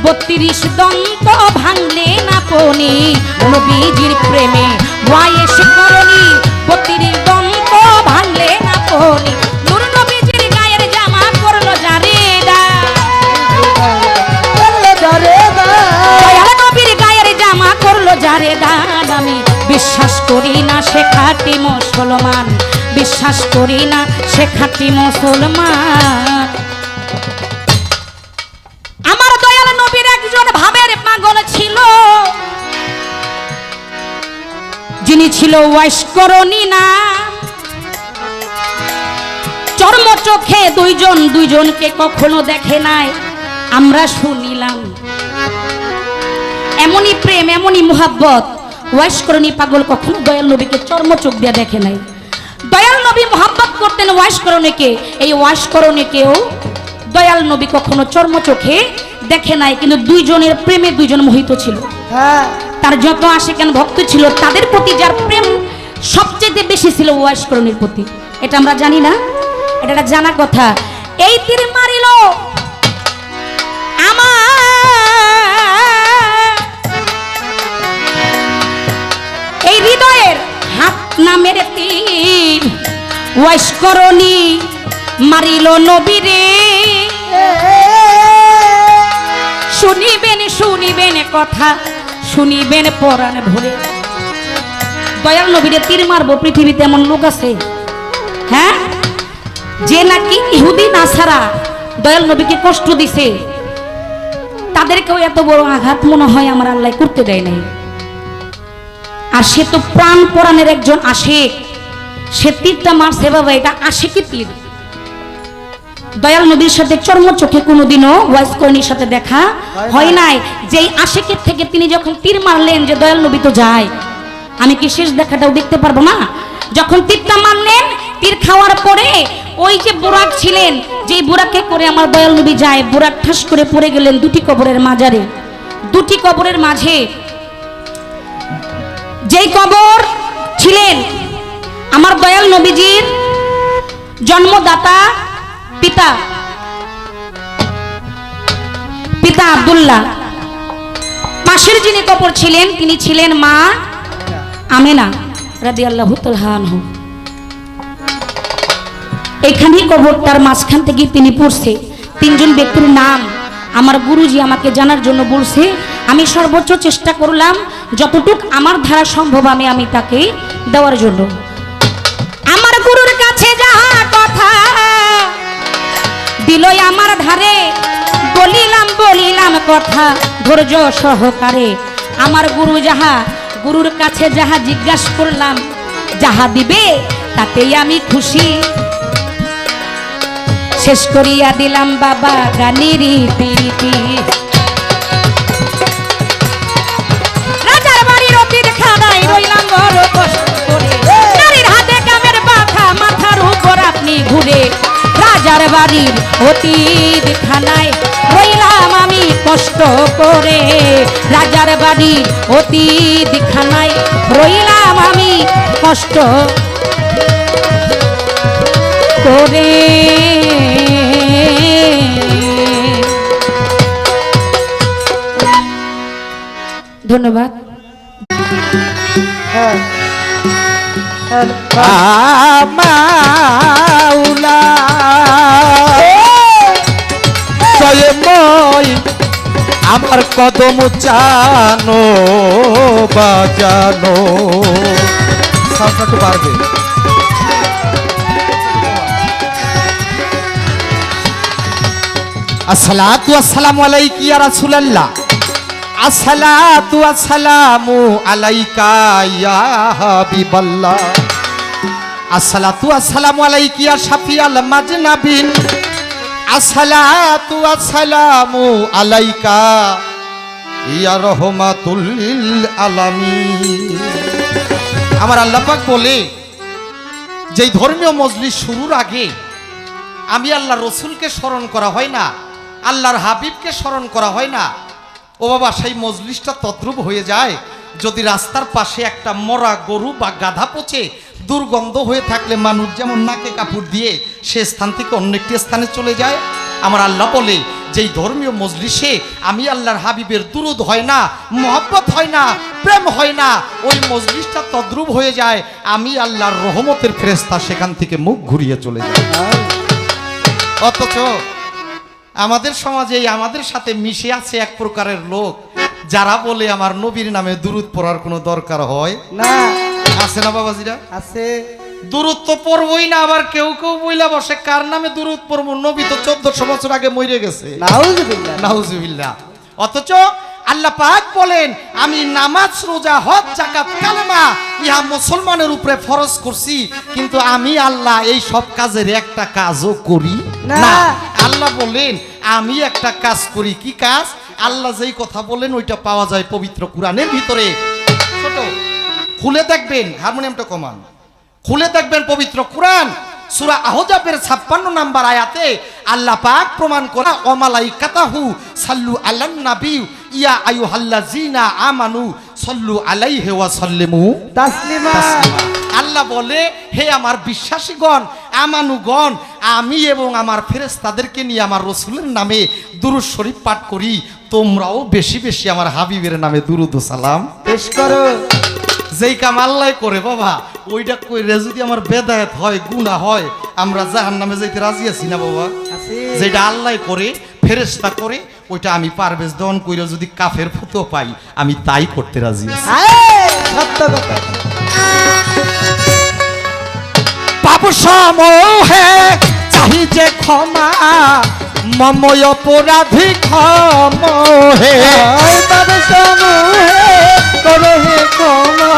32 দন্ত ভাঙলে না পনি, নবীজির প্রেমে ওয়াইশ করনি 32 দন্ত ভাঙলে না পনি। নূর নবীজির গায়ের জামা করলো জারেদা, দয়াল নবীর গায়ের জামা করলো জারেদা। আমি বিশ্বাস করি না সে খাঁটি মুসলমান, বিশ্বাস করি না সে খাঁটি মুসলমান। আমার দয়াল নবীর একজন ভাবের পাগল ছিল, যিনি ছিল ওয়াইশ করনি না। চর্ম চোখে দুইজনকে কখনো দেখে নাই, আমরা শুনিলাম। এমনই প্রেম, এমনই মোহাব্বত, ওয়াইশ করনি পাগল কখনো দয়াল নবীকে চর্ম চোখ দিয়ে দেখে নাই। দয়াল নবী মোহাব্বত করতেন ওয়াইশ করণীকে, এই ওয়াইশ করণীকেও দয়াল নবী কখনো চর্ম চোখে দেখে নাই, কিন্তু দুইজনের প্রেমে দুইজন মোহিত ছিল। তার যত আশিকান ভক্ত ছিল তাদের প্রতি যার প্রেম সবচেয়ে বেশি ছিল ওয়াইশ করণীর প্রতি। এটা আমরা জানি না, এটা একটা জানা কথা। এই তীর মারিল আমার এই হৃদয় নামের তীর ওয়াইস করণী মারিল নবীরে। শুনিবেন শুনিবেন কথা, শুনিবেন পরাণ ভরে। দয়াল নবীরে তীর মারবো, পৃথিবীতে এমন লোক আছে হ্যাঁ, যে নাকি ইহুদি নাসারা দয়াল নবীকে কষ্ট দিছে, তাদেরকেও এত বড় আঘাত মনে হয় আমার আল্লাহ করতে দেয় নাই। আর সে তো প্রাণ পরাণের একজন আশিক, সে তীরটা মারছে বাবা, এটা আশিকি তীর। দয়াল নবীর সাথে চর্ম চোখে কোনোদিনও ওয়াইস করণীর সাথে দেখা হয় নাই। যেই আশিকের থেকে তিনি যখন তীর মারলেন যে দয়াল নবী তো যায়, আমি কি শেষ দেখাটাও দেখতে পারবো না? যখন তীরটা মারলেন, তীর খাওয়ার পরে ওই যে বুরাক ছিলেন, যে বুরাকে করে আমার দয়াল নবী যায়, বুরাক ঠাস করে পড়ে গেলেন দুটি কবরের মাঝারে। দুটি কবরের মাঝে যেই কবর ছিলেন আমার দয়াল নবীজির জন্মদাতা পিতা পিতা আব্দুল্লাহ, পাশের যিনি কবর ছিলেন তিনি ছিলেন মা আমেনা রাদিয়াল্লাহু তাআলা আনহা। এখানেই কবরটার মাঝখান থেকে তিনি পড়ছে। তিনজন ব্যক্তির নাম আমার গুরুজি আমাকে জানার জন্য বলছে, আমি সর্বোচ্চ চেষ্টা করলাম যতটুক আমার ধারা সম্ভব আমি তাকে দেওয়ার জন্য। আমার গুরুর কাছে যাহা কথা দিলই আমার ধারে, বলিলাম কথা ধৈর্য সহকারে। আমার গুরু যাহা, গুরুর কাছে যাহা জিজ্ঞাসা করলাম, যাহা দিবে তাতেই আমি খুশি। শেষ করিয়া দিলাম বাবা গানের রীতি। রাজার বাড়ির অতীত খানায় রইলাম বড় কষ্ট করে, নারীর হাতে কামের পাখা মাথার উপর আপনি ঘুরে। রাজার বাড়ির অতীত খানায় রইলাম আমি কষ্ট করে, রাজার বাড়ির অতীত খানায় রইলাম আমি কষ্ট করে। ধন্যবাদ। মাওলা জয়ময় আমার কদম জানো বাজানো। সাউন্ডটা একটু বাড়বে। আসসালাতু আসসালামু আলাইকা ইয়া রাসূলুল্লাহ, আসসালাতু আসসালামু আলাইকা ইয়া হাবিবাল্লাহ, আসসালাতু আসসালামু আলাইকা ইয়া শাফিয়াল মাজনাবিন, আসসালাতু আসসালামু আলাইকা ইয়া রাহমাতুল লিল আলামিন। আমার আল্লাহ পাক বলে, যেই ধর্মীয় মজলিস শুরুর আগে আমি আল্লাহর রসুলকে স্মরণ করা হয় না, আল্লাহর হাবিবকে স্মরণ করা হয় না, ও বাবা সেই মজলিসটা তদ্রূপ হয়ে যায় যদি রাস্তার পাশে একটা মরা গরু বা গাধা পচে দুর্গন্ধ হয়ে থাকলে মানুষ যেমন নাকে কাপড় দিয়ে সে স্থান থেকে অন্য একটি স্থানে চলে যায়। আমার আল্লাহ বলে, যেই ধর্মীয় মজলিসে আমি আল্লাহর হাবিবের দুরুদ হয় না, মহব্বত হয় না, প্রেম হয় না, ওই মজলিসটা তদ্রূপ হয়ে যায় আমি আল্লাহর রহমতের ফেরেশতা সেখান থেকে মুখ ঘুরিয়ে চলে যায়। অথচ আমাদের সমাজে আমাদের সাথে মিশে আছে এক প্রকারের লোক যারা বলে আমার নবীর নামে দুরুদ পড়ার কোনো দরকার হয় না। আছে না বাবাজিরা? আছে। দুরুদ তো পড়বই না, আবার কেউ কেউ বইলা বসে কার নামে দুরুদ পড়বো, নবী তো 1400 বছর আগে মরে গেছে। নাউজুবিল্লাহ নাউজুবিল্লাহ। অথচ আল্লাহ পাক বলেন, আমি নামাজ রোজা হজ যাকাত কালেমা ইহা মুসলমানের উপরে ফরজ করছি, কিন্তু আমি আল্লাহ এই সব কাজের একটা কাজও করি না। আল্লাহ বলেন আমি একটা কাজ করি। কি কাজ? আল্লাহ যেই কথা বলেন ওইটা পাওয়া যায় পবিত্র কুরআনের ভিতরে। ছোট খুলে দেখবেন, হারমোনিয়ামটা কমান, খুলে দেখবেন পবিত্র কুরআন সূরা আহজাবের 56 নম্বর আয়াতে আল্লাহ পাক প্রমাণ করা, ওয়ামালাইকাতাহু সাল্লু আলান নবী ইয়া আইয়ুহাল্লাযিনা আমানু সাল্লু আলাইহি ওয়া সাল্লিমু তাসলিমা। আল্লাহ বলে, হে আমার বিশ্বাসীগণ, আমানুগণ, আমি এবং আমার ফেরেশতাদেরকে নিয়ে আমার রসুলের নামে দুরূদ শরীফ পাঠ করি, তোমরাও বেশি বেশি আমার হাবিবের নামে দুরূদ ও সালাম পেশ করো। যেই কাম আল্লাহ করে বাবা ওইটা কইরে যদি আমার বেদায়েত হয় গুনাহ হয় আমরা জাহান্নামে যাইতে রাজি আছি না বাবা যেটা আল্লাহ করে ফেরেশতা করে ওইটা আমি পারভেজ দহন কইরা যদি কাফের ফুতো পাই আমি তাই করতে রাজি আছি সত্য কথা পাপ সমূহে চাহি যে ক্ষমা মময় অপরাধী ক্ষমহে তবে সমূহে করো হে ক্ষমা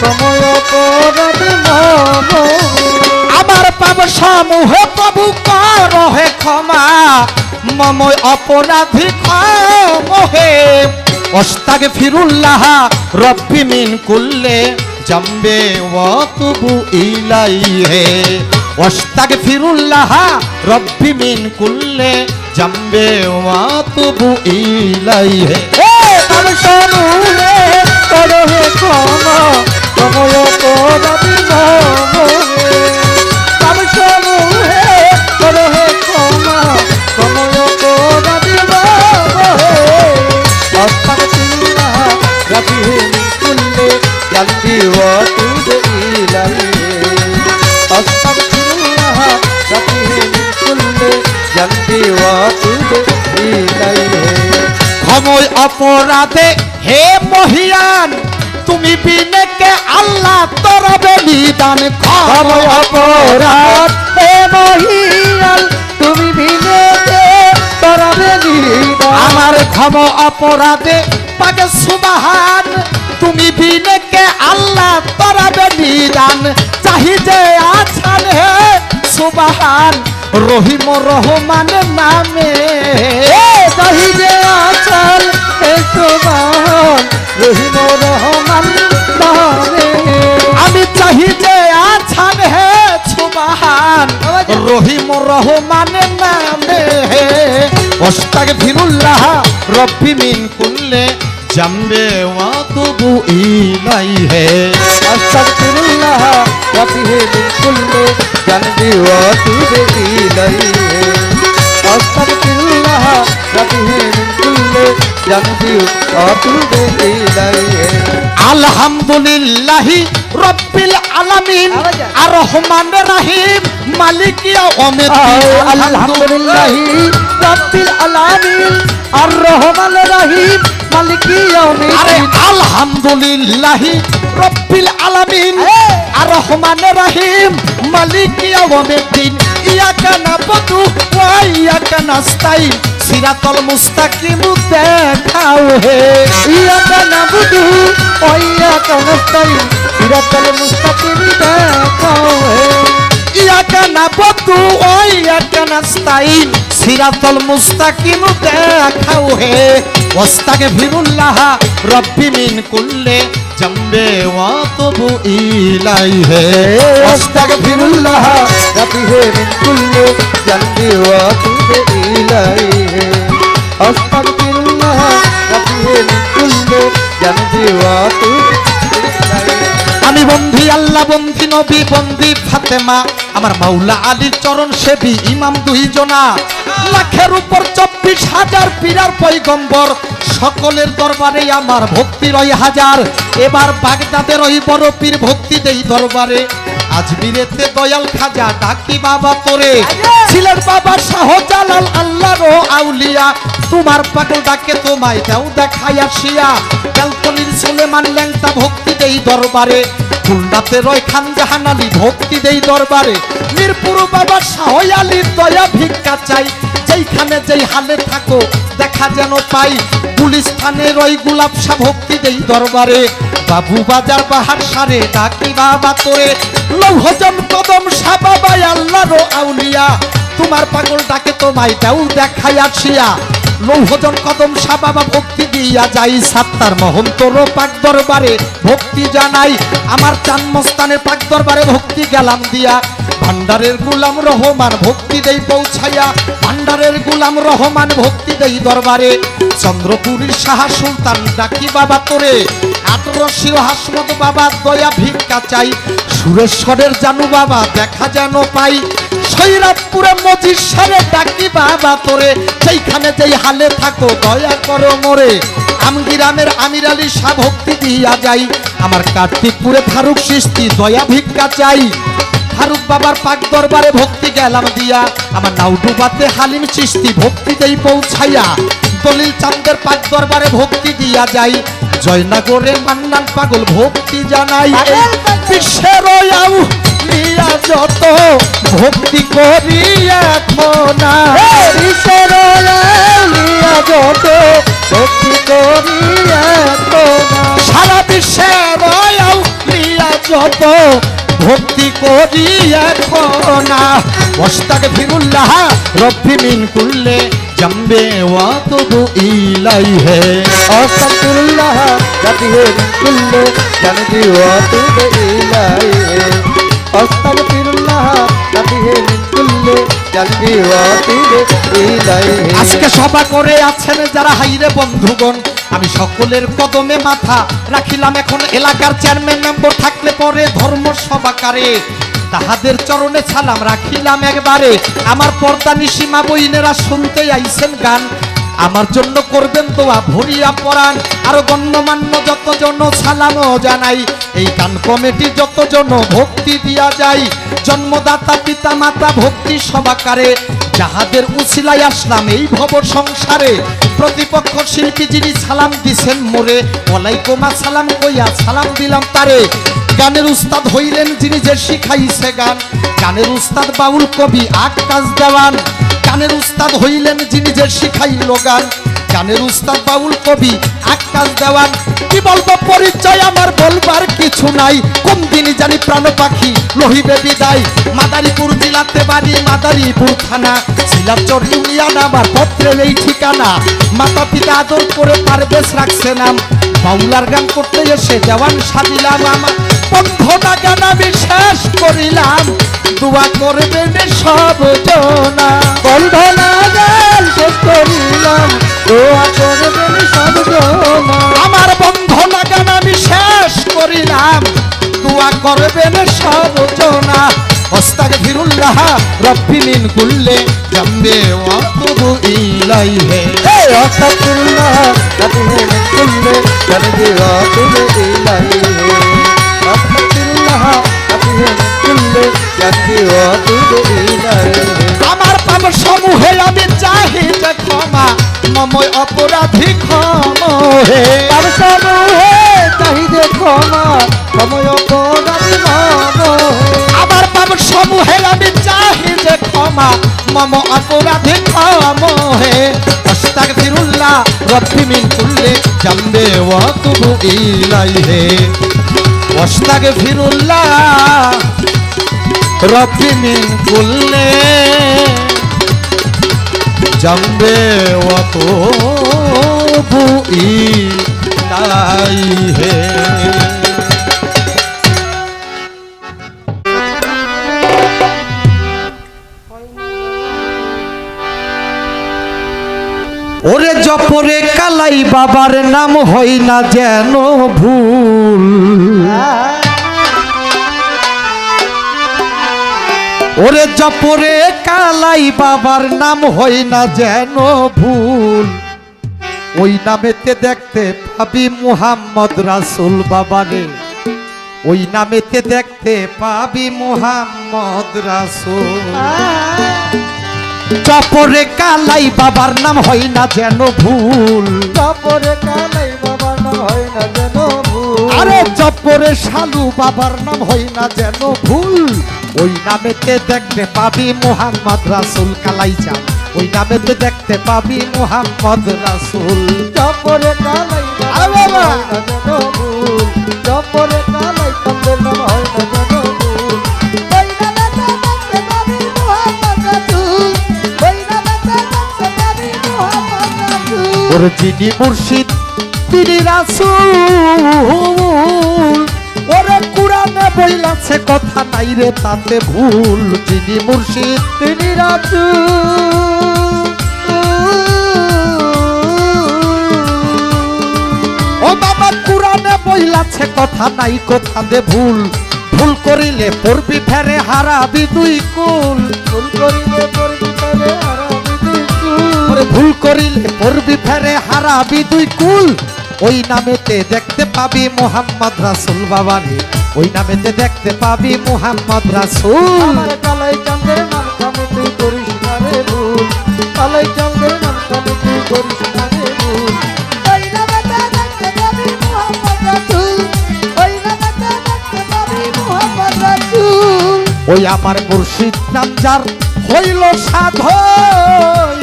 সময় অপরাধী মম আমার পাপ সমূহে প্রভু করহে ক্ষমা মময় অপরাধী ক্ষমহে ওস্তাগে ফিরুল্লাহ রব্বি মিন কুল্লে জম্বে ওয়াতুবু ইলাইহে ওস্তাগে ফিরুল্লাহ রব্বি মিন কুল্লে জম্বে ওয়াতুবু ইলাইহে তবে সমূহে করো হে ক্ষমা সময় অপরাধী মম তবে সমূহে করো হে ক্ষমা সময় অপরাধী মম অস্তাগফিরুল্লাহ রাব্বি মিন কুল্লি জানবি ওয়া তুব ইলাইহি অস্তাগফিরুল্লাহ রাব্বি মিন কুল্লি জানবি ওয়া তুব ইলাইহি ক্ষময় অপরাধে হে মহিয়ান তুমি বিনে কে আল্লাহ তরবে নিদান ক্ষময় অপরাধ হে মহিয়ান তুমি বিনেতে তরবে নিদান আমার ক্ষম অপরাধে পাকে সুবহান তুমি বিনে কে আল্লাহ তরবে নিদান চাহি যে আছান হে সুবহান রহিম রহমান নামে চাহিদে আচল হে সুবহান রহিম রহমান নামে আমি চাহি যে আছান হে সুবহান রহিম রহমান নামে ওস্তাগফিরুল্লাহ রব্বি মিন কুল্লে জামবে ওয়া তুবু ইলাইহি আস্তাগফিরুল্লাহ রাব্বি মিন কুল্লি জানবি ওয়া তুব ইলাইহি আস্তাগফিরুল্লাহ রাব্বি মিন কুল্লি জানবি ওয়া তুব ইলাইহি আলহামদুলিল্লাহি রব্বিল আলামিন আর রহমান রহিম মালিক ইয়াউমিদ্দিন আলহামদুলিল্লাহি রাব্বিল আলামিন আর রহমান রহিম মালিকি আরে ইয়াউমিদ্দিন আলহামদুলিল্লাহি রব্বিল আলামিন আর রহমান রহিম মালিক ইয়াউমিদ্দিন ইয়াকা নাবুদু ওয়া ইয়াকা নাস্তাইন সিরাতাল মুস্তাকিম দেখাও হে ইয়াকা নাবুদু ওয়া ইয়াকা নাস্তাইন সিরাতাল মুস্তাকিম দেখাও হে ইয়াকা নাবুদু ওয়া ইয়াকা নাস্তাইন সিরাতাল মুস্তাকিম দেখাও হে ওয়াস্তাগফিরুল্লাহ রব্বি মিন কুল্লি জামবে ওয়া তুবু ইলাইহি আস্তাগফিরুল্লাহ রাব্বি মিন কুল্লি জানবি ওয়া তুব ইলাইহি আস্তাগফিরুল্লাহ রাব্বি মিন কুল্লি জানবি ওয়া তুব ইলাইহি আমি বন্ধি আল্লাহ বন্ধি নবী বন্ধি ফাতেমা আমার মাওলা আলীর চরণ সেবী ইমাম দুইজনা লাখের উপর 24,000 পীরার পয়গম্বর সকলের দরবারে আমার ভক্তি রয় হাজার এবার বাগদাদের ওই বড় পীর ভক্তি দেই দরবারে আজমিরেতে দয়াল খাজা ডাকি বাবা তোরে ছিলেন বাবা শাহজালাল আল্লাহর আউলিয়া তোমার পাগল ডাকে তোমায় দাও দেখাইয়া শিয়া ক্যালকলির সুলেমান ল্যাংটা ভক্তি দেই দরবারে খুলনাতে রয় খান জাহান আলী ভক্তি দেই দরবারে মিরপুর বাবা শাহ আলীর দয়া ভিক্ষা চাই যেইখানে যেই হালে থাকো দেখা যেন পাই পুলিশ থানে রয় গুলাব শাহ ভক্তি দেই দরবারে বাবু বাজার বাহার সারে ডাকি বাবা তোরে লৌহজন কদম শাহ বাবা আল্লাহর আউলিয়া তোমার পাগল ডাকে তোমায় দাও দেখাইয়া শিয়া লৌহজন কদম শাহ বাবা ভক্তি দিয়া যাই সাত্তার মহন্তর পাক দরবারে ভক্তি জানাই আমার চান মস্তানের পাক দরবারে ভক্তি গেলাম দিয়া ভান্ডারের গুলাম রহমান ভক্তি দেই পৌঁছাইয়া ভান্ডারের গুলাম রহমান ভক্তি দেই দরবারে চন্দ্রপুরীর শাহ সুলতান ডাকি বাবা তোরে আটরশির হাসমত বাবা দয়া ভিক্ষা চাই সুরেশ্বরের জানু বাবা দেখা যেন পাই সৈরাবপুরে মজির সারে ডাকি বাবা তোরে সেইখানে যেই হালে থাকো দয়া করো মোরে আমগিরামের আমির আলী শাহ ভক্তি দিয়া যাই আমার কার্তিকপুরে ফারুক সৃষ্টি দয়া ভিক্ষা চাই ফারুক বাবার পাক দরবারে ভক্তি গেলাম দিয়া আমার নাউডুবাতে হালিম সৃষ্টি ভক্তি দেই পৌঁছাইয়া দলিল চাঁদের পাক দরবারে ভক্তি দিয়া যাই জয়নগরে মান্নান পাগল ভক্তি জানাই এই বিশ্বের আউলিয়া যত ভক্তি করি এখন ঈশ্বর আউলিয়া যত ভক্তি করি এখন সারা বিশ্বের আউলিয়া যত ভক্তি করি এখন ওস্তাদ ফিরুল্লাহ রব্বি মিন কুল্লে জম্বে ওয়াতুবু ইলাইহি আস্তাগফিরুল্লাহ জাতিহে কুল্লে জানবি ওয়া তুবু ইলাইহি আস্তাগফিরুল্লাহ জাতিহে কুল্লে জানবি ওয়া তুবু ইলাইহি আজকে সভা করে আছেন যারা হাইরে বন্ধুগণ আমি সকলের কদমে মাথা রাখিলাম এখন এলাকার চেয়ারম্যান মেম্বার থাকলে পরে ধর্ম সভাকারে তাহাদের চরণে সালাম রাখিলাম একবারে আমার পর্দা নিশিমা বইনেরা শুনতে আইছেন গান আমার জন্য করবেন দোয়া ভরিয়া পরাণ আরো গণ্যমান্য যতজন সালামও জানাই এই গান কমিটি যতজন ভক্তি দিয়া যায় জন্মদাতা পিতা মাতা ভক্তি সভাকারে যাহাদের উছিলাই আসলাম এই ভব সংসারে প্রতিপক্ষ শিল্পী যিনি সালাম দিছেন মোরে ওয়ালাইকুম আসসালাম কইয়া সালাম দিলাম তারে গানের উস্তাদ হইলেন যিনি যে শিখাইছে গান গানের উস্তাদ বাউল কবি আকাশ দেওয়ান গানের উস্তাদ হইলেন যিনি যে শিখাইল গান গানের উস্তাদ বাউল কবি আকাশ দেওয়ান কি বলবো পরিচয় আমার বলবার কিছু নাই কোন দিনই জানি প্রাণ পাখি লহিবে বিদায় মাদারীপুর জেলাতে বাড়ি মাদারীপুর থানা শিলাচর ইউনিয়ন আমার পত্রের এই ঠিকানা মাতা পিতা আদর করে পারবেশ রাখছে নাম বাউলার গান করতে এসে দেওয়ান সাজিলাম আমার বন্ধনা গান আমি শেষ করিলাম দোয়া করবেন সব জনা বন্ধনা গান শেষ করিলাম দোয়া করবেন সব জনা আমার বন্ধনা গান আমি শেষ করিলাম দোয়া করবেন সব জনা আস্তাগফিরুল্লাহ রব্বি মিন কুল্লি জামবি ওয়া তুবু ইলাইহি আস্তাগফিরুল্লাহ জাতিহে কুল্লে জানবি ওয়া তুবু ইলাইহি আস্তাগফিরুল্লাহ জাতিহে কুল্লে জানবি ওয়া তুবু ইলাইহি আমার পাপ সমূহে আমি চাহি যে ক্ষমা মময় অপরাধী ক্ষমহে তার সমূহে চাহিদে ক্ষমা সময় অপরাধী আমার পাপ সমূহে আমি চাহি যে ক্ষমা মম অপরাধী ক্ষমহে আস্তাগফিরুল্লাহ রব্বি মিন কুল্লি জামবি ওয়া তুবু ইলাইহি আস্তাগফিরুল্লাহ রব্বি মিন কুল্লি জামবি ওয়া তুবু ইলাইহি ওরে জপরে কালাই বাবার নাম হয় না যেন ভুল ওরে জপরে কালাই বাবার নাম হয় না যেন ভুল ওই নামেতে দেখতে পাবি মুহাম্মদ রাসূল বাবারে ওই নামেতে দেখতে পাবি মুহাম্মদ রাসূল জপরে কালাই বাবার নাম হয় না যেন ভুল জপরে কালাই বাবার নাম হয় না যেন ভুল আরে জপরে শালু বাবার নাম হয় না যেন ভুল ওই নামেতে দেখতে পাবি মুহাম্মদ রাসূল কালাই চান ওই নামেতে দেখতে পাবি মুহাম্মদ রাসূল জপরে কালাই বাবার নাম হয় না যেন ভুল জপরে কালাই বাবার নাম হয় না যেন ভুল ওই নামেতে দেখতে পাবি মুহাম্মদ রাসূল ওই নামেতে দেখতে পাবি মুহাম্মদ রাসূল ওর যিনি মুর্শিদ তিনি রাসূল ওরে কুরআনে বইলাছে কথা নাই রে তাতে ভুল যিনি মুর্শিদ তিনি রাসূল ও বাবা কুরআনে বইলাছে কথা নাই কথাতে ভুল ভুল করিলে পড়বি ফেরে হারাবি দুই কুল ভুল করিলে পড়বি ফেরে হারাবি দুই কুল ওরে ভুল করিলে পড়বি ফেরে হারাবি দুই কুল ওই নামেতে দেখতে পাবি মোহাম্মদ রাসূল বাবারে, ওই নামেতে দেখতে পাবি মোহাম্মদ রাসূল। আমার কালাই চাঁদের নাম খানে তুই করিস না রে ভুল, কালাই চাঁদের নাম খানে তুই করিস না রে ভুল। ওই নামেতে দেখতে পাবি মোহাম্মদ রাসূল, ওই নামেতে দেখতে পাবি মোহাম্মদ রাসূল। ওই আমার মুর্শিদ নাম যার হইল সাধন,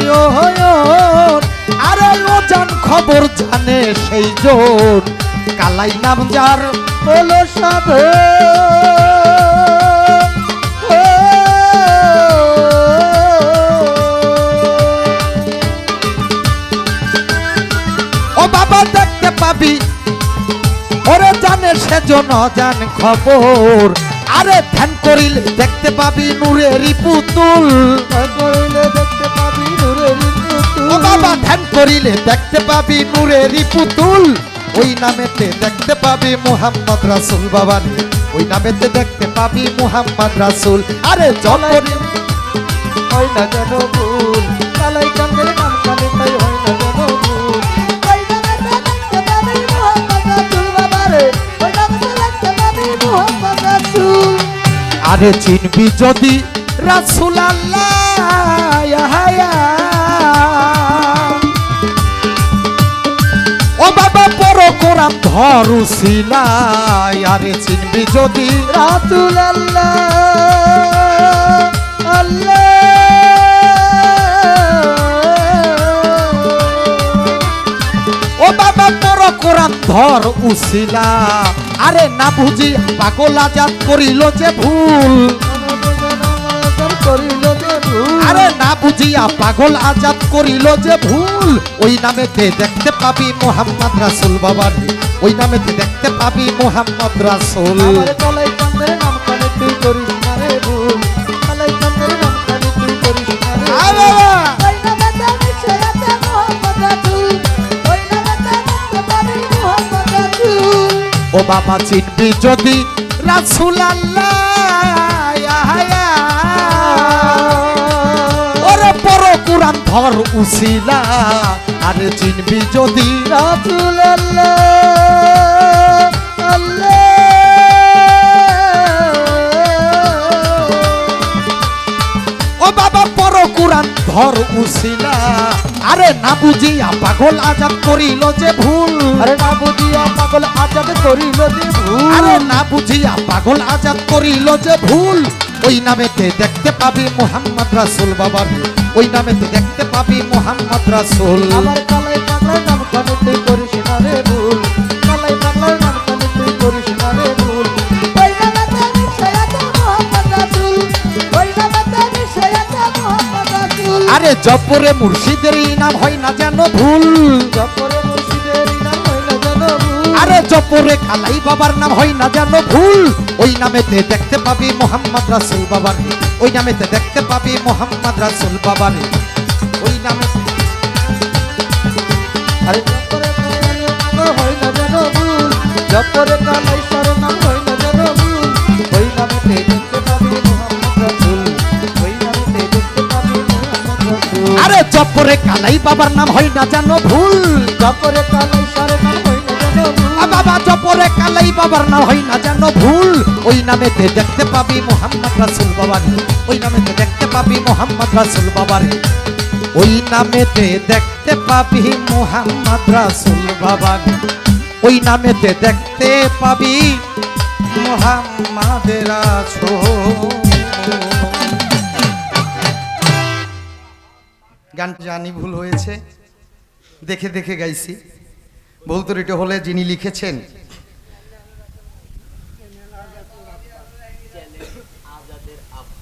আরে ও জান খবর জানে সেই জন, কালাই নাম যার হলো সাধন। ও বাবা দেখতে পাবি, ওরে জানে সেজন জান খবর, আরে ধ্যান করিলে দেখতে পাবি নূরেরই পুতুল। করিলে দেখতে পাবি নূরের পুতুল। ও বাবা ধ্যান করিলে দেখতে পাবি নূরেরই পুতুল, ওই নামেতে দেখতে পাবি মোহাম্মদ রাসূল বাবারে, ওই নামেতে দেখতে পাবি মোহাম্মদ রাসূল। আরে জপরে হয় না যেন ভুল, কালাই চাঁদের নাম খানে তাই হয় না যেন ভুল। ওই নামেতে দেখতে পাবি মোহাম্মদ রাসূল বাবারে, ওই নামেতে দেখতে পাবি মোহাম্মদ রাসূল। আরে চিনবি যদি রাসূল আল্লাহ, ও বাবা পর কোরআন ধর উসিলায়, আরে চিনবি যদি রাসূল আল্লাহ আল্লাহ। ও বাবা পর কোরআন ধর উসিলা, আরে না বুঝি পাগল আজাদ করিল যে ভুল, করিল যে ভুল। আরে না বুঝিয়া পাগল আজাদ করিল যে ভুল, ওই নামেতে দেখতে পাবি মোহাম্মদ রাসূল বাবারে, ওই নামেতে দেখতে পাবি মোহাম্মদ রাসূল। আমার কালাই চাঁদের নাম খানে তুই করিস না রে ভুল, কালাই চাঁদের নাম খানে তুই করিস না রে ভুল। আরে বাবা! ওই নামেতে মিশে আছে মোহাম্মদ রাসূল, ওই নামেতে দেখতে পাবি মোহাম্মদ রাসূল। ও বাবা চিনবি যদি রাসূল আল্লাহ, ওরে পর কোরআন ধর উসিলা, আরে চিনবি যদি রাসূল আল্লাহ আল্লাহ। ও বাবা পর কোরআন ধর উসিলা, আরে না বুঝিয়া পাগল আজাদ করিল যে ভুল, আরে না বুঝিয়া পাগল আজাদ করিল যে ভুল। আরে না বুঝিয়া পাগল আজাদ করিল যে ভুল, ওই নামেতে দেখতে পাবি মোহাম্মদ রাসূল বাবার, ওই নামেতে দেখতে পাবি মোহাম্মদ রাসূল। আমার কালাই পাগলার নাম খানে তুই করিস না রে ভুল, কালাই পাগলার নাম খানে তুই করিস না রে ভুল। ওই নামেতে মিশে আছে মোহাম্মদ রাসূল, ওই নামেতে মিশে আছে মোহাম্মদ রাসূল। আরে জপরে মুর্শিদের নাম হয় না যেন ভুল, জপরে মুর্শিদের নাম হয় না যেন ভুল। আরে জপরে কালাই বাবার নাম হয় না যেন ভুল, ওই নামেতে দেখতে পাবি মোহাম্মদ রাসূল বাবার, ওই নামেতে দেখতে পাবি মোহাম্মদ রাসূল বাবার, ওই নামে আরে জপরে কালাই নাম হয় না যেন ভুল, জপরে কালাই নাম হয় না যেন ভুল। ওই নামেতে দেখতে পাবি মোহাম্মদ রাসূল, ওই নামেতে দেখতে পাবি মোহাম্মদ রাসূল। আরে জপরে কালাই বাবার নাম হয় না যেন ভুল, জপরে কালাই নাম হয় না যেন ভুল। বাবা জপরে কালাই বাবার নাম হয় না যেন ভুল, ওই নামেতে দেখতে পাবি মোহাম্মদ রাসূল বাবার, ওই নামেতে দেখতে পাবি মোহাম্মদ রাসূল বাবার, ওই নামেতে দেখতে পাবি মোহাম্মদ রাসূল বাবার, ওই নামেতে দেখতে পাবি মোহাম্মদ রাসূল। গান জানি ভুল হয়েছে, দেখে দেখে গাইছি, ভুল ত্রুটি হলে যিনি লিখেছেন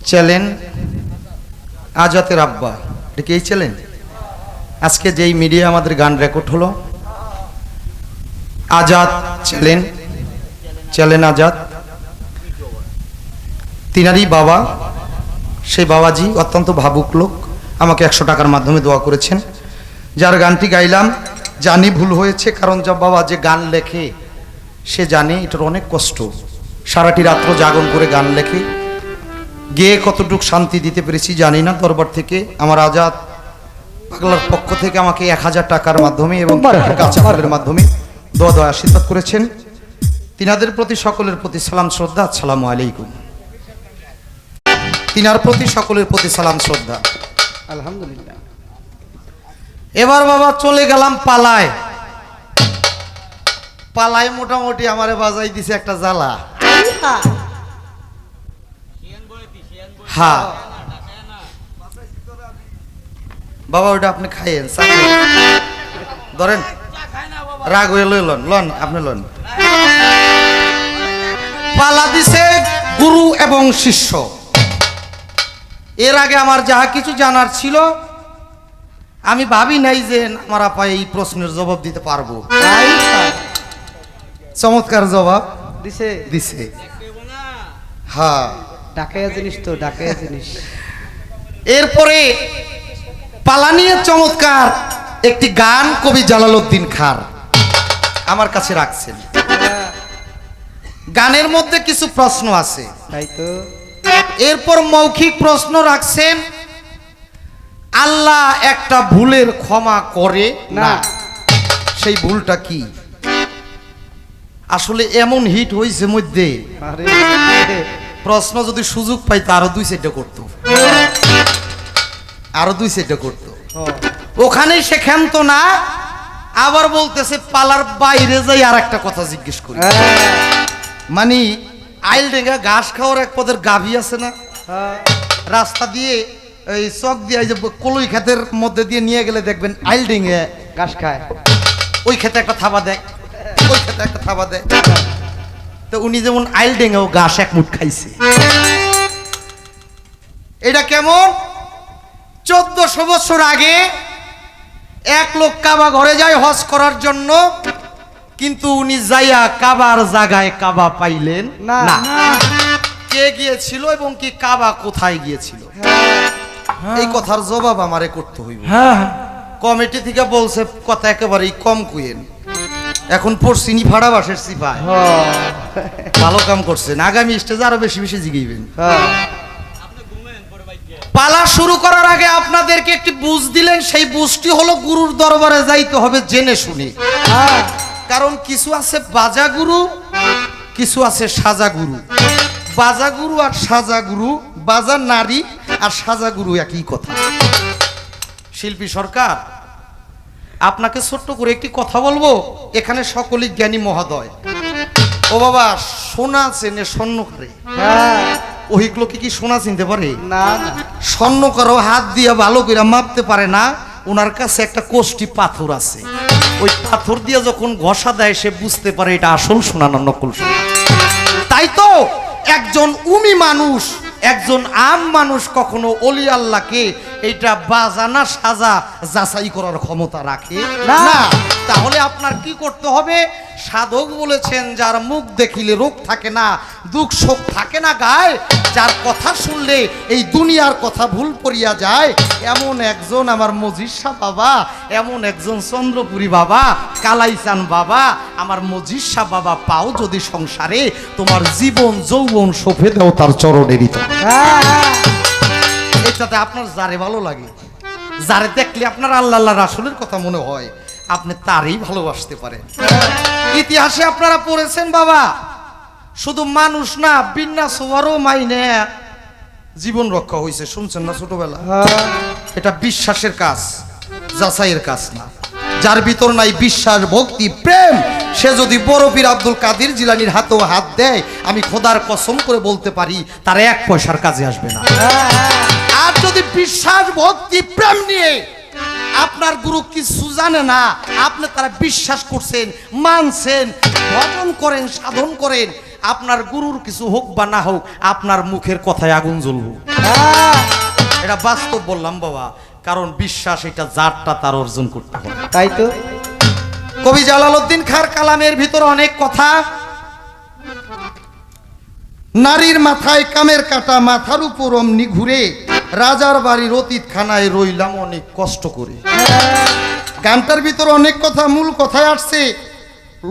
চ্যালেন আজাতের আব্বা, এটা কি এই চ্যালেন? আজকে যেই মিডিয়া আমাদের গান রেকর্ড হলো আজাদ চ্যালেন, চ্যালেন আজাদ, তিনারই বাবা, সেই বাবাজি অত্যন্ত ভাবুক লোক, আমাকে 100 টাকার মাধ্যমে দোয়া করেছেন। যার গানটি গাইলাম জানি ভুল হয়েছে, কারণ যা বাবা যে গান লেখে সে জানে এটার অনেক কষ্ট, সারাটি রাত্র জাগরণ করে গান লেখে, গেয়ে কতটুকু শান্তি দিতে পেরেছি জানি না। দরবার থেকে আমার আজাদ পাগলার পক্ষ থেকে আমাকে 1000 টাকার মাধ্যমে এবং কাঁচা ফলের মাধ্যমে দোয়া আশীর্বাদ করেছেন, তিনাদের প্রতি সকলের প্রতি সালাম শ্রদ্ধা, আসসালামু আলাইকুম। তিনার প্রতি সকলের প্রতি সালাম শ্রদ্ধা। আলহামদুলিল্লাহ। এবার বাবা চলে গেলাম পালায়। পালায় মোটামুটি আমারে বাজাই দিছে একটা জ্বালা। হ্যাঁ বাবা ওটা আপনি খাইয়েন, ধরেন রাগ হয়ে লন লন আপনি লন। পালা দিছে গুরু এবং শিষ্য। এর আগে আমার যাহা কিছু জানার ছিল আমি ভাবি নাই যে আমার আপা এই প্রশ্নের জবাব দিতে পারবো। চমৎকার জবাব দিছে দিছে। হ্যাঁ ডাকাইয়া জিনিস তো, ডাকাইয়া জিনিস। এরপরে পালা নিয়ে চমৎকার একটি গান কবি জালালউদ্দিন খান আমার কাছে রাখছেন। গানের মধ্যে কিছু প্রশ্ন আছে, তাই তো। এরপর মৌখিক প্রশ্ন রাখছেন, আল্লাহ একটা ভুলের ক্ষমা করে না, সেই ভুলটা কি? আসলে এমন হিট হয়েছে মধ্যে, আরে প্রশ্ন যদি সুযোগ পাইতো আরো 2-4টা করতো, আরো 2-4টা করতো। ওখানে সে ক্ষান্ত না, আবার বলতেছে পালার বাইরে যাই আর একটা কথা জিজ্ঞেস করি। মানে আইলডেঙ্গা ঘাস খাওয়ার এক পদের গাভী আছে না, রাস্তা দিয়ে এই চক দিয়ে এই যে কলই ক্ষেতের মধ্যে দিয়ে নিয়ে গেলে দেখবেন আইলডেঙ্গে ঘাস খায়। ওই ক্ষেতে একটা থাবা দেয়, ওই ক্ষেতে একটা থাবা দেয়। তো উনি যেমন আইলডেঙ্গেও ঘাস এক মুঠ খাইছে। এটা কেমন? 1400 বছর আগে এক লোক কাবা ঘরে যায় হজ করার জন্য, কিন্তু উনি যাইয়া কাবার জায়গায় কাবা পাইলেন না। না। কে গিয়েছিল এবং কি কাবা কোথায় গিয়েছিল, এই কথার জবাব আমারে করতে হইব। কমিটি থেকে বলছে কথা একেবারেই কম কুয়েন। এখন পড়ছিনি ভাড়া বাসের সিপাই, ভালো কাম করছেন। আগামী স্টেজে আরো বেশি বেশি জিগাইবেন। পালা শুরু করার আগে আপনাদেরকে একটি বুঝ দিলেন, সেই বুঝটি হলো গুরুর দরবারে যাইতে হবে জেনে শুনে। কারণ কিছু আছে বাজা গুরু, কিছু আছে সাজা গুরু। বাজা গুরু আর সাজা গুরু, বাজা নারী আর সাজা গুরু একই কথা। শিল্পী সরকার, আপনাকে ছোট্ট করে একটি কথা বলবো, এখানে সকলেই জ্ঞানী মহোদয়। ও বাবা, সোনা চেনে স্বর্ণকারে, ওইগুলো কি সোনা চিনতে পারে না? স্বর্ণকারও হাত দিয়ে ভালো করে মাপতে পারে না। ওনার কাছে একটা কোষ্টি পাথর আছে, ওই পাথর দিয়ে যখন ঘষা দেয় সে বুঝতে পারে এটা আসল সোনা না নকল সোনা। তাই তো একজন উমি মানুষ, একজন আম মানুষ কখনো অলি আল্লাহকে এইটা বাজানা সাজা যাচাই করার ক্ষমতা রাখে না। তাহলে আপনার কি করতে হবে? সাধক বলেছেন, যার মুখ দেখিলে রোগ থাকে না, দুঃখ শোক থাকে না গায়, যার কথা শুনলে এই দুনিয়ার কথা ভুল পড়িয়া যায়, এমন একজন আমার মজিষা বাবা, এমন একজন চন্দ্রপুরী বাবা, কালাইচান বাবা, আমার মজিষা বাবা পাও যদি সংসারে, তোমার জীবন যৌবন সঁপে দেও তার চরণেরই তো। এটাতে আপনার যারে ভালো লাগে, যারে দেখলে আপনার আল্লাহ আল্লাহ রাসূলের কথা মনে হয়, আপনি তারই ভালোবাসতে পারেন। ইতিহাসে আপনারা পড়েছেন বাবা, শুধু মানুষ না, বিন্যাস হওয়ারও মাইনে জীবন রক্ষা হয়েছে, শুনছেন না ছোটবেলা? এটা বিশ্বাসের কাজ, যাচাইয়ের কাজ না। যার ভিতর নাই বিশ্বাস, ভক্তি, প্রেম, সে যদি বড় পীর আব্দুল কাদের জিলানীর হাতেও হাত দেয়, আমি খোদার কসম করে বলতে পারি তার 1 পয়সার কাজে আসবে না। আর যদি বিশ্বাস, ভক্তি, প্রেম নিয়ে আপনার গুরু কিছু জানে না, আপনি তারা বিশ্বাস করছেন, মানছেন, ভজন করেন, সাধন করেন, আপনার গুরুর কিছু হোক বা না হোক, আপনার মুখের কথায় আগুন জ্বলব। এটা বাস্তব বললাম বাবা, কারণ বিশ্বাস এটা যারটা তার অর্জন করতে হবে। তাই তো কবি জালালউদ্দিন খাঁর কালামের ভিতরে অনেক কথা। নারীর মাথায় কামের কাটা, মাথার উপর অমনি ঘুরে, রাজার বাড়ির অতীত খানায় রইলাম অনেক কষ্ট করে। গানটার ভিতরে অনেক কথা, মূল কথায় আসছে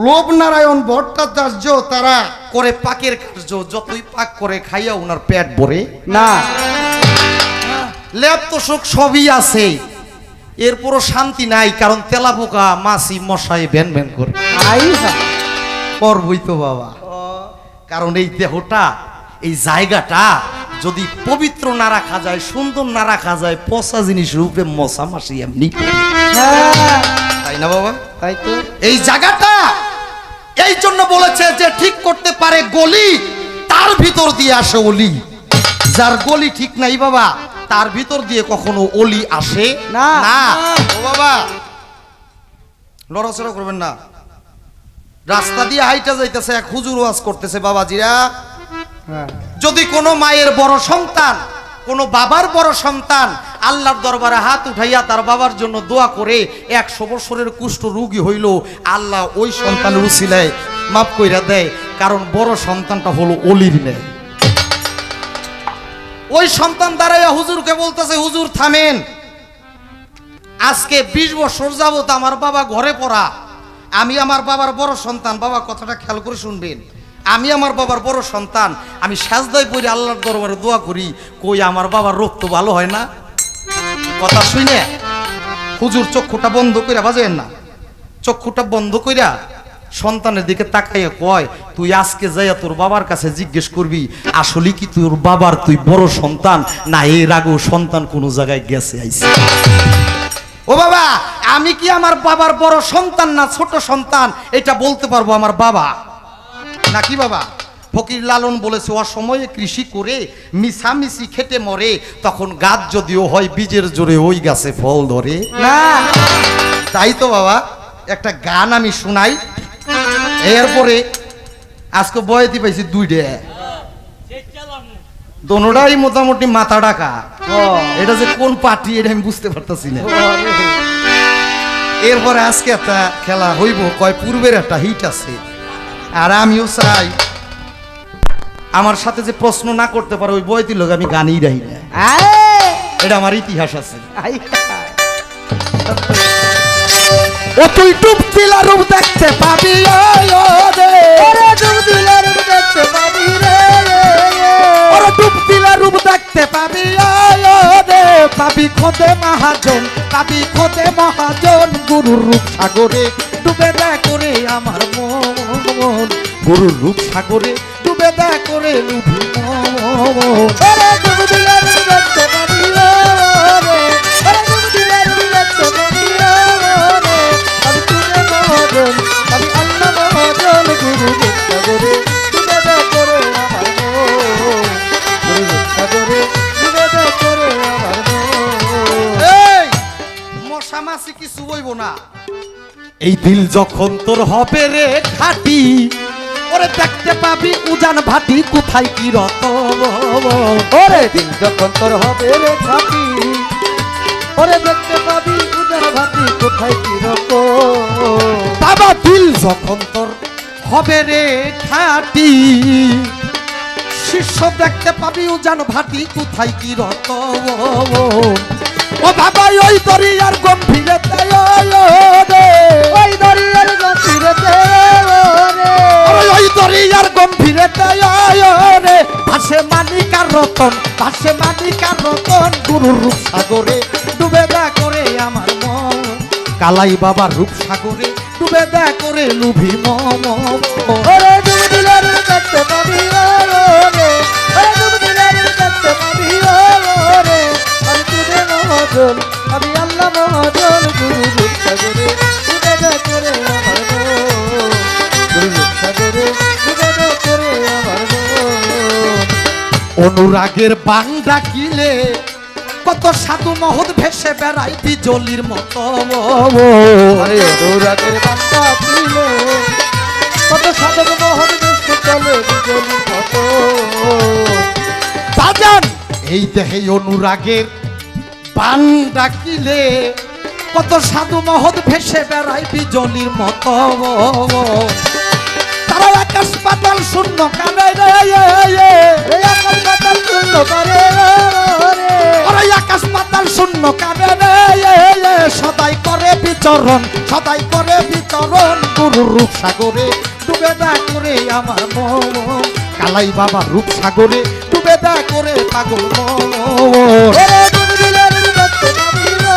লোভ নারায়ণ ভট্টাচার্য, তারা করে পাকের কার্য, যতই পাক করে খাইয়া ওনার পেট ভরে না। লেপ তোষক সবই আছে, এরপরও শান্তি নাই, কারণ তেলাপোকা মাছি মশাই ভ্যান ভ্যান করে। আই হা করবই তো বাবা, কারণ এই দেহটা, এই জায়গাটা যদি পবিত্র না রাখা যায়, সুন্দর না রাখা যায়, পচা জিনিস রূপে মশা মাসি এমনি পড়ে। হ্যাঁ তাই না বাবা? তাই তো। এই জায়গাটা এই জন্য বলেছে যে ঠিক করতে পারে গলি, তার ভিতর দিয়ে আসে অলি। যার গলি ঠিক নাই বাবা, তার ভিতর দিয়ে কখনো অলি আসে না। না। ও বাবা, লড়াচড়া করবেন না। রাস্তা দিয়ে হাইটা যাইতেছে, এক হুজুর ওয়াজ করতেছে, বাবাজিরা হ্যাঁ যদি কোনো মায়ের বড় সন্তান, কোনো বাবার বড় সন্তান আল্লাহর দরবারে হাত উঠাইয়া তার বাবার জন্য দোয়া করে 100 বছরের কুষ্ঠ রোগী হইল, আল্লাহ ওই সন্তানের উসিলায় মাফ কইরা দেয়, কারণ বড় সন্তানটা হলো অলির মেয়ে। ওই সন্তান দাঁড়াইয়া হুজুরকে বলতেছে, হুজুর থামেন, আজকে 20 বছর যাবত আমার বাবা ঘরে পড়া, আমি আমার বাবার বড় সন্তান। বাবা কথাটা খেয়াল করে শুনবেন, আমি আমার বাবার বড় সন্তান, আমি সাজদায় পড়ে আল্লাহর দরবারে দোয়া করি, কই আমার বাবার রোগ তো ভালো হয় না। কথা শুনে হুজুর চক্ষুটা বন্ধ কইরা, বাজেন না, চক্ষুটা বন্ধ কইরা সন্তানের দিকে তাকাইয়া কয়, তুই আজকে যাইয়া তোর বাবার কাছে জিজ্ঞেস করবি আসলে কি তোর বাবার তুই বড় সন্তান, না এর আগেও সন্তান কোনো জায়গায় গেছে আইছে। ও বাবা, আমি কি আমার বাবার বড় সন্তান না ছোট সন্তান এটা বলতে পারবো আমার বাবা নাকি বাবা? ফকির লালন বলেছে, অসময়ে কৃষি করে মিছামিছি খেটে মরে, তখন গাছ যদিও হয় বীজের জোরে ওই গাছে ফল ধরে না। তাই তো বাবা, একটা গান আমি শুনাই, এরপরে আজকে বয়তি পাইছি 2টা, দোনোটাই মোটামুটি মাথা ডাকা। এটা যে কোন পার্টি এটা আমি বুঝতে পারতাছি না। এরপরে আজকে একটা খেলা হইব, কয় পূর্বের একটা হিট আছে, আর আমিও চাই আমার সাথে যে প্রশ্ন না করতে পারে ওই বয়তি লোক আমি গানই রাই না, এটা আমার ইতিহাস আছে। ও তুই ডুব দিলা রূপ দেখতে পাবি, ডুব দিলা রূপ দেখতে পাবি রে, ওরে ডুব দিলা রূপ দেখতে পাবি, পাবি খোদে মহাজন, পাবি খোদে মহাজন, গুরুর রূপ সাগরে ডুবে দেয় করে আমার মন, গুরুর রূপ সাগরে ডুবে দেয় করে লুভি মন। ডুব দিলা রূপ দেখতে পাবি রে, ডুব দিলা রূপ দেখতে পাবি রে, আমি তুলে মহাজন, আমি আল্লাহ মহাজন, গুরু রূপ সাগরে ডুবে দেয় করে আমার মন, গুরু রূপ সাগরে ডুবে দেয় করে আমার মন। এই মশা মাছি কিছু বইব না, এই দিল যখন তোর হবে রে খাটি, ওরে দেখতে পাবি উজান ভাটি, কোথায় কি রত, ওরে দিন যখন তোর হবে রে খাটি, ওরে দেখতে পাবি উজান ভাতি, কোথায় কি রকম। বাবা দিল যখন তোর হবে রে খাটি, শিষ্য দেখতে পাবি উজান ভাটি, কোথায় কি রত, ও বাবা ওই দরিয়ার গম্ভীরে ওই দরিয়ার গম্ভীরতে রে, ওই দরিয়ার গম্ভীরে রে, ভাসে মানিকার রতন, ভাসে মানিকার রতন, গুরুর রূপ সাগরে ডুবে দেয় করে আমার মন, কালাই বাবার রূপ সাগরে ডুবে দেয় করে লুভি মন। ওরে ডুব দিলা রূপ দেখতে পাবি রে, ওরে ডুব দিলা রূপ দেখতে পাবি রে, আমি তুলে মহাজন, আমি আল্লাহ মহাজন, গুরু রূপ সাগরে ডুবে দেয় করে আমার মন, গুরু রূপ সাগরে ডুবে দেয় করে আমার মন। অনুরাগের বান ডাকিলে কত সাধু মহৎ ভেসে বেড়াই বিজলির মতো, আরে অনুরাগের বান্দা ছিলে, কত সাধক মহৎ দেশে চলে বিজলির মতো। বাজান এই দেহে অনুরাগের বান ডাকিলে কত সাধু মহৎ ভেসে বেড়াই বিজলির মতো, তারা আকাশ পাতাল শূন্য কানে এই আকাশ পাতাল শূন্য করে রে, ওরে আকাশ পাতাল শূন্য কানে সদাই করে বিচরণ, সদাই করে বিচরণ, গুরুর রূপ সাগরে ডুবে দেয় করে আমার মন, কালাই বাবার রূপ সাগরে ডুবে দেয় করে পাগল মন। ওরে ডুব দিলা রূপ দেখতে পাবি রে,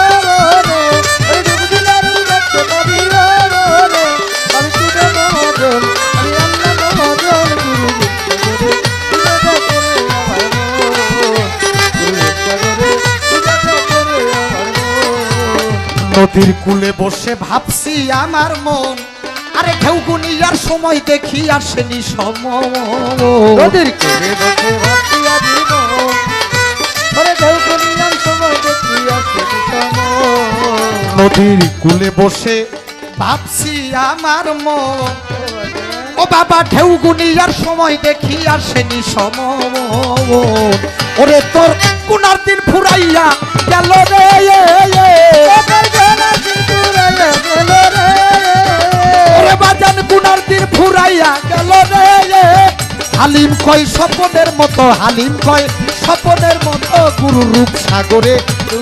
নদীর কূলে বসে ভাবছি আমার মন, আরে ঢেউ গুনিয়ার সময় দেখি আসেনি সময়। নদীর কূলে বসে ভাবছি আমি মন, ওরে ঢেউ গুনিয়ার সময় দেখি আসেনি সময়। নদীর কূলে বসে ভাবছি আমার মন, ও বাবা ঢেউ গুনিয়ার সময় দেখি আসেনি সময়। ওরে তোর কুনার দিন ফুরাইয়া গেল রে, ওরে বাজান কুনার দিন ফুরাইয়া গেল রে। হালিম কয় স্বপনের মতো, হালিম কয় স্বপনের মতো, গুরু রূপ সাগরে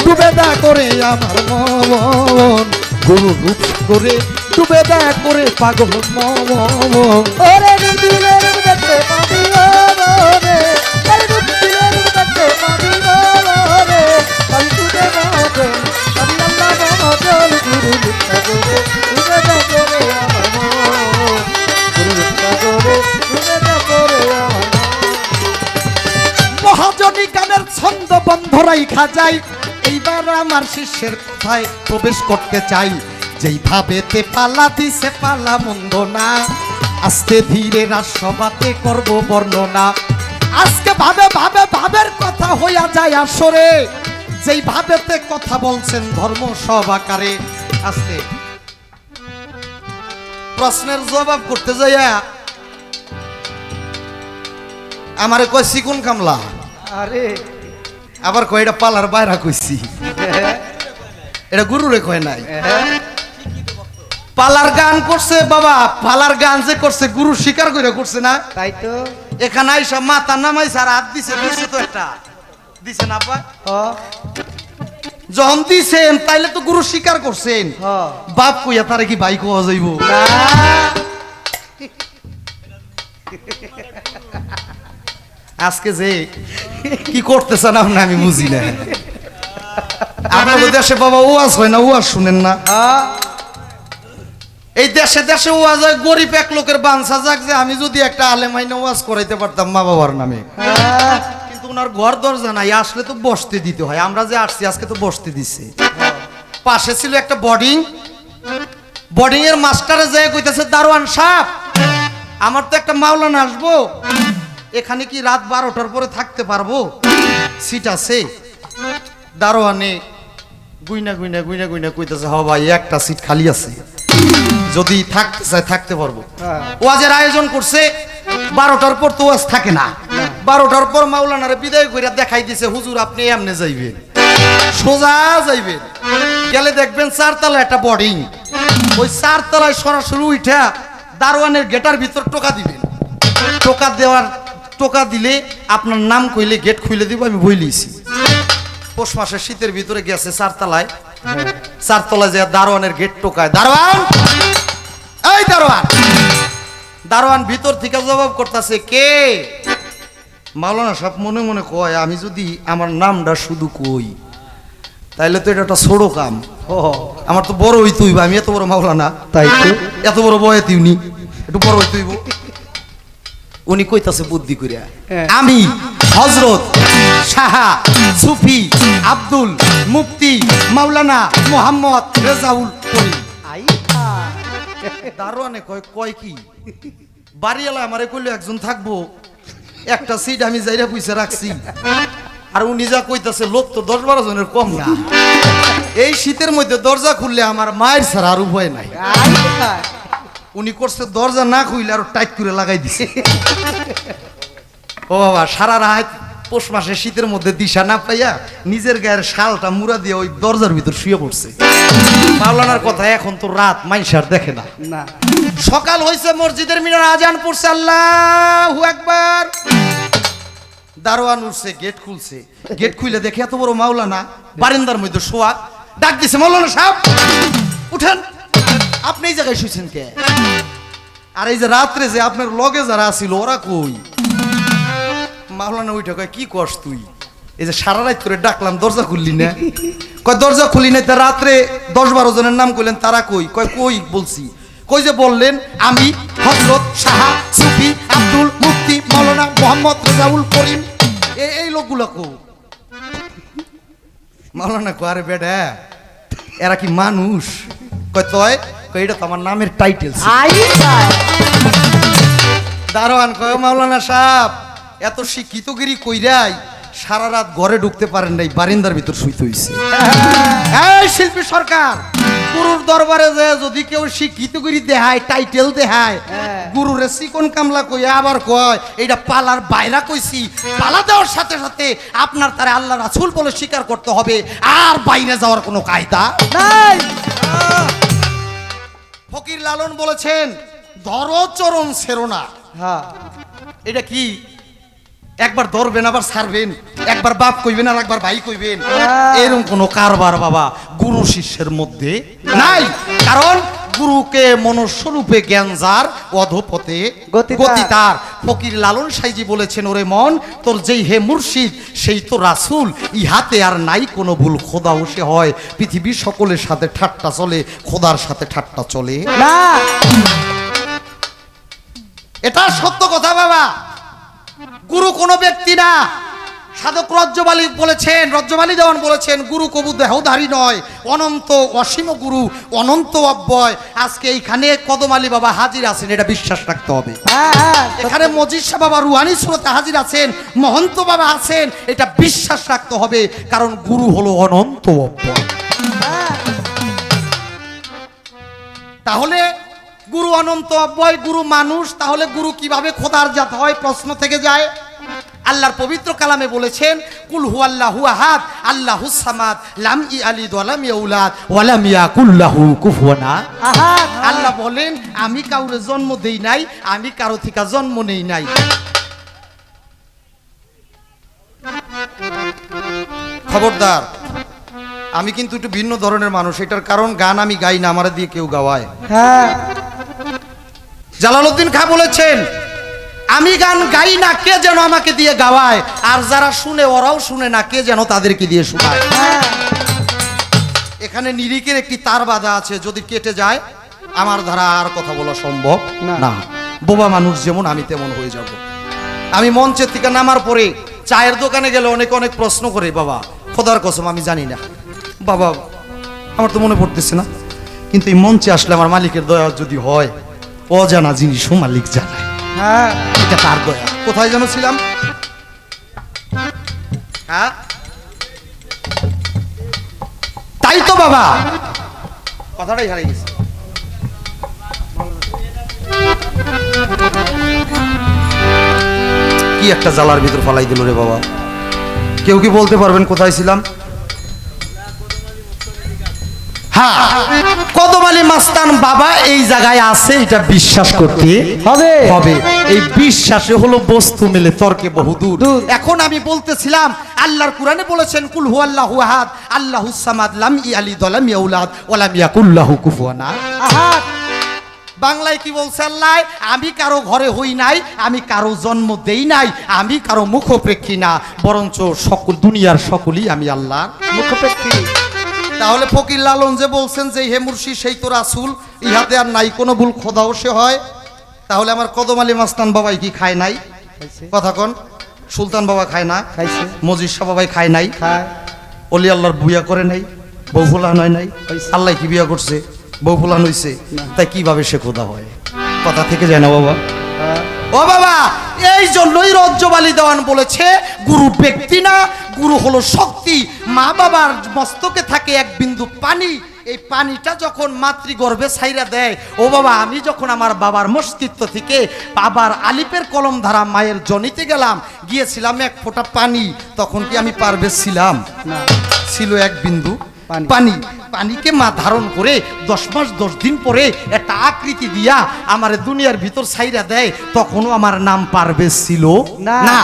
ডুবে দা করে আমার মন, গুরু রূপ সাগরে ডুবে দা করে পাগল মন। ওরে দিলের দেখতে পাবি রে, ওরে দিলের দেখতে পাবি রে, আমি তুঝে মতো আমি আল্লাহ মতো গুরু লিখা করে তুঝে দেখে রে আমার মন, গুরু লিখা করে তুঝে দেখে রে আমার মহাজনী গানের ছন্দ বন্ধ রাইখা যায়, এইবার আমার শিষ্যের কথায় প্রবেশ করতে চাই। যেই ভাবেতে পালা দিছে পালা মন্দ না, আস্তে ধীরে রাসবাতে করব বর্ণনা। আজকে ভাবে ভাবে ভাবের কথা হইয়া যায় আসরে, যেই ভাবেতে কথা বলছেন ধর্ম সব আকারে। আজকে প্রশ্নের জবাব করতে যাইয়া আমারে কয় চিকুন কামলা, আরে আবার কয় এটা পালার বাইরা কইছি, এটা গুরুরে কয় নাই। পালার গান করছে বাবা, পালার গান যে করছে গুরু স্বীকার করে করছে না। তাই তো এখানে আইসা মাথা নামাইছে আর হাত দিছে, দিছে তো একটা দিছে না আপা, যখন দিছেন তাইলে তো গুরু স্বীকার করছেন। বাপ কইয়া তারে কি ভাই কোয়া যাইব? আজকে যে কি করতেছেন আপনি আমি বুঝি না। আপনাদের দেশে বাবা ওয়াজ হয় না, ওয়াজ শুনেন না? এই দেশে দেশে ওয়াজ হয়, গরিব এক লোকের বাঞ্ছা যাক যে আমি যদি একটা আলেম আইনে ওয়াজ করাইতে পারতাম মা বাবার নামে, কিন্তু ওনার ঘর দরজা নাই, আসলে তো বসতে দিতে হয়। আমরা যে আসছি আজকে তো বসতে দিছে। পাশে ছিল একটা বোর্ডিং, বোর্ডিং এর মাস্টারে যায় কইতেছে দারোয়ান সাহেব আমার তো একটা মাওলানা আসবো, এখানে কি রাত 12টার পরে থাকতে পারবো? সিট আছে? দারোয়ানে গুইনা গুইনা গুইনা গুইনা কইতেছে হ ভাই একটা সিট খালি আছে, যদি থাকতে চাই থাকতে পারবো। ওয়াজের আয়োজন করছে 12টার পর তো ওয়াজ থাকে না, 12টার পর মাওলানারে বিদায় কইরা দেখাই দিছে হুজুর আপনি এমনে যাইবেন, সোজা যাইবেন, গেলে দেখবেন 4 তলা একটা বোর্ডিং, ওই 4 তলায় সরাসরি উঠা দারোয়ানের গেটার ভিতর টোকা দিবেন। টোকা দিলে আপনার নাম কইলে গেট খুলে দিব। আমি বই লইছি পৌষ মাসের শীতের ভিতরে গেছে 4 তলায়, 4 তলায় যে দারোয়ানের গেট টোকায়, দারোয়ান এই দারোয়ান, দারোয়ান ভিতর থেকে জবাব করতেছে কে? মাওলানা সাহেব মনে মনে কয় আমি যদি আমার নামটা শুধু কই তাইলে তো এটা একটা ছোট কাম, আমার তো বড় হইতে হইব, আমি এত বড় মাওলানা, তাই তো এত বড় বয়ে তিউনি, একটু বড় হইতে হইব। উনি কইতাছে বুদ্ধি করিয়া আমি হযরত শাহ সুফি আব্দুল মুফতি মাওলানা মোহাম্মদ রেজাউল করিম। দারোয়ানে কয় কি বাড়িওয়ালা আমারে কইলো একজন থাকবো, একটা সিট আমি যাইরা পয়সা রাখছি, আর উনি যা কইতাছে লোক তো 10-12 জনের কম না। এই শীতের মধ্যে দরজা খুললে আমার মায়ের ছাড়া আর উপায় নাই। উনি করছে দরজা না খুইলে আরো টাইট করে লাগাই দিছে। ও বাবা সারা রাত পৌষ মাসে শীতের মধ্যে দিশা না পাইয়া নিজের গায়ের শালটা মুড়া দিয়ে ওই দরজার ভিতর শুয়ে পড়ছে। মাওলানার কথা এখন তো রাত মাইশার দেখে না। সকাল হয়েছে, মসজিদের মিনার আজান পড়ছে, আল্লাহু আকবার। দারোয়ান উঠছে, গেট খুলছে, গেট খুলে দেখে এত বড় মাওলানা বারান্দার মধ্যে শোয়া। ডাক দিছে মাওলানা সাহেব উঠেন, আপনি এই জায়গায় শুয়েছেন কে? আর এই যে রাত্রে যে আপনার লগে যারা আছিল ওরা কই? মাওলানা ওইটা কয় কি করস তুই? এই যে সারা রাত করে ডাকলাম দরজা খুললি না। কয় দরজা খুলি নাই, তা রাত্রে 10-12 জনের নাম কইলেন, তারা কই? কয় কই বলছি, কই যে বললেন আমি হযরত শাহ সুফি আব্দুল মুফতি মাওলানা মোহাম্মদ রেজাউল করিম, এই লোকগুলো কো? মাওলানা কয় আরে বেটা এরা কি মানুষ? কয় তয় কয় এটা তো আমার নামের টাইটেল। দারোয়ান কয় মাওলানা সাহেব এত শিক্ষিতগিরি কইরাই সারা রাত ঘরে ঢুকতে পারেন নাই, বারিন্দার ভিতর শুইতে হইছে। এই শিল্পী সরকার, গুরুর দরবারে যে যদি কেউ শিক্ষিতগিরি দেখায়, টাইটেল দেখায়, গুরুরে চিকন কামলা কই আবার কয় এইটা পালার বাইরা কইছি। পালা দেওয়ার সাথে সাথে আপনার তারে আল্লাহ রাসূল বলে স্বীকার করতে হবে, আর বাইরে যাওয়ার কোনো কায়দা নাই। ফকির লালন বলেছেন ধরো চরণ ছেড়ো না। এটা কি একবার ধরবেন আবার ছাড়বেন, একবার বাপ কইবেন আর একবার ভাই কইবেন, এরকম কোনো কারবার বাবা গুরু শিষ্যের মধ্যে নাই। কারণ গুরুকে মনুষ্যরূপে জ্ঞান যার, অধপথে গতি তার। ফকির লালন সাইজি বলেছেন ওরে মন তোর যেই হে মুর্শিদ সেই তো রাসূল, ইহাতে আর নাই কোনো ভুল। খোদা বসে হয় পৃথিবীর সকলের সাথে ঠাট্টা চলে, খোদার সাথে ঠাট্টা চলে না। এটা সত্য কথা বাবা। গুরু কোনো ব্যক্তি না। সাধক রজ্জবালী বলেছেন, রজ্জবালী দেওয়ান বলেছেন গুরু কবু দেহধারী নয়, অনন্ত অসীম গুরু, অনন্ত অব্যয়। আজকে এইখানে কদম আলী বাবা হাজির আছেন, এটা বিশ্বাস রাখতে হবে। এখানে মজিদ শাহ বাবা রুহানি সুরতে হাজির আছেন, মহন্ত বাবা আছেন, এটা বিশ্বাস রাখতে হবে। কারণ গুরু হলো অনন্ত অব্যয়। তাহলে গুরু অনন্ত অব্যয়, গুরু মানুষ, তাহলে গুরু কিভাবে খোদার জাত হয় প্রশ্ন থেকে যায়। আল্লাহর পবিত্র কালামে বলেছেন কুল হুয়াল্লাহু আহাদ আল্লাহুস সামাদ লাম ইয়ালিদ ওয়া লাম ইউলাদ ওয়া লাম ইয়াকুল লাহু কুফুয়ান আহাদ। আল্লাহ বলেন আমি কাউরে জন্ম দেই নাই, আমি কারো থেকে জন্ম নেই নাই। খবরদার, আমি কিন্তু একটু ভিন্ন ধরনের মানুষ। এটার কারণ গান আমি গাই না, আমার দিয়ে কেউ গাওয়ায়। জালালউদ্দিন খাঁ বলেছেন আমি গান গাই না, কে যেন আমাকে দিয়ে গাওয়ায়, আর যারা শুনে ওরাও শুনে না, কে যেন তাদেরকে দিয়ে শোনায়। এখানে নিরিকের একটি তার বাঁধা আছে, যদি কেটে যায় আমার দ্বারা আর কথা বলা সম্ভব না। বোবা মানুষ যেমন আমি তেমন হয়ে যাব। আমি মঞ্চের থেকে নামার পরে চায়ের দোকানে গেলে অনেকে অনেক প্রশ্ন করে, বাবা খোদার কসম আমি জানি না বাবা, আমার তো মনে পড়তেছে না, কিন্তু এই মঞ্চে আসলে আমার মালিকের দয়া যদি হয়, অজানা জিনিসও মালিক জানায়। হ্যাঁ, এটা তার দয়া। কোথায় যেন ছিলাম? হ্যাঁ, তাই তো বাবা, কথাটাই হারিয়ে গেছে। কি একটা জ্বালার ভিতর ফালাই দিল রে বাবা। কেউ কি বলতে পারবেন কোথায় ছিলাম? হ্যাঁ, কদম আলী মাস্তান বাবা এই জায়গায় আছে, এটা বিশ্বাস করতে হবে। এই বিশ্বাসে হলো বস্তু মেলে তর্কে বহুদূর। এখন আমি বলতেছিলাম আল্লাহর কোরআনে বলেছেন কুল হুয়াল্লাহু আহাদ আল্লাহুস সামাদ লাম ইয়ালিদ ওয়া লাম ইউলাদ ওয়া লাম ইয়াকুল লাহু কুফুয়ান আহাদ। বাংলায় কি বলছে আল্লাহ? আমি কারো ঘরে হই নাই, আমি কারো জন্ম দেই নাই, আমি কারো মুখপ্রেক্ষী না, বরঞ্চ সকল দুনিয়ার সকলই আমি আল্লাহর মুখপ্রেক্ষী। তাহলে ফকির লালন যে বলছেন যে হে মুর্শিদ সেই তো রাসূল, ইহাতে আর নাই কোনো ভুল, খোদাও সে হয়। তাহলে আমার কদম আলী মাস্তান বাবাই কি খায় নাই? কথা কন। সুলতান বাবা খায় না? খাইছে। মজিদ শাহ বাবাই খায় নাই? খায়। অলি আল্লাহর বুয়া করে নাই, বউ ফুলান হয় নাই? আল্লাহ কি বিয়া করছে? বউ ফুলান হইছে, তাই কিভাবে সে খোদা হয়? কথা থেকে যায় না বাবা। ও বাবা, এই জন্যই রজ্জবালী দেওয়ান বলেছে গুরু ব্যক্তি না, গুরু হলো শক্তি। মা বাবার মস্তকে থাকে এক বিন্দু পানি, এই পানিটা যখন মাতৃগর্ভে ছাইরা দেয়, ও বাবা আমি যখন আমার বাবার মস্তিষ্ক থেকে বাবার আলিপের কলম ধারা মায়ের জনিতে গেলাম, গিয়েছিলাম এক ফোঁটা পানি, তখন কি আমি পারভেজ ছিলাম? না, ছিল এক বিন্দু পানি। পানিকে মা ধারণ করে 10 মাস 10 দিন পরে একটা আকৃতি দিয়া আমারে দুনিয়ার ভিতর ছাইরা দেয়, তখনও আমার নাম পারভেজ ছিল না।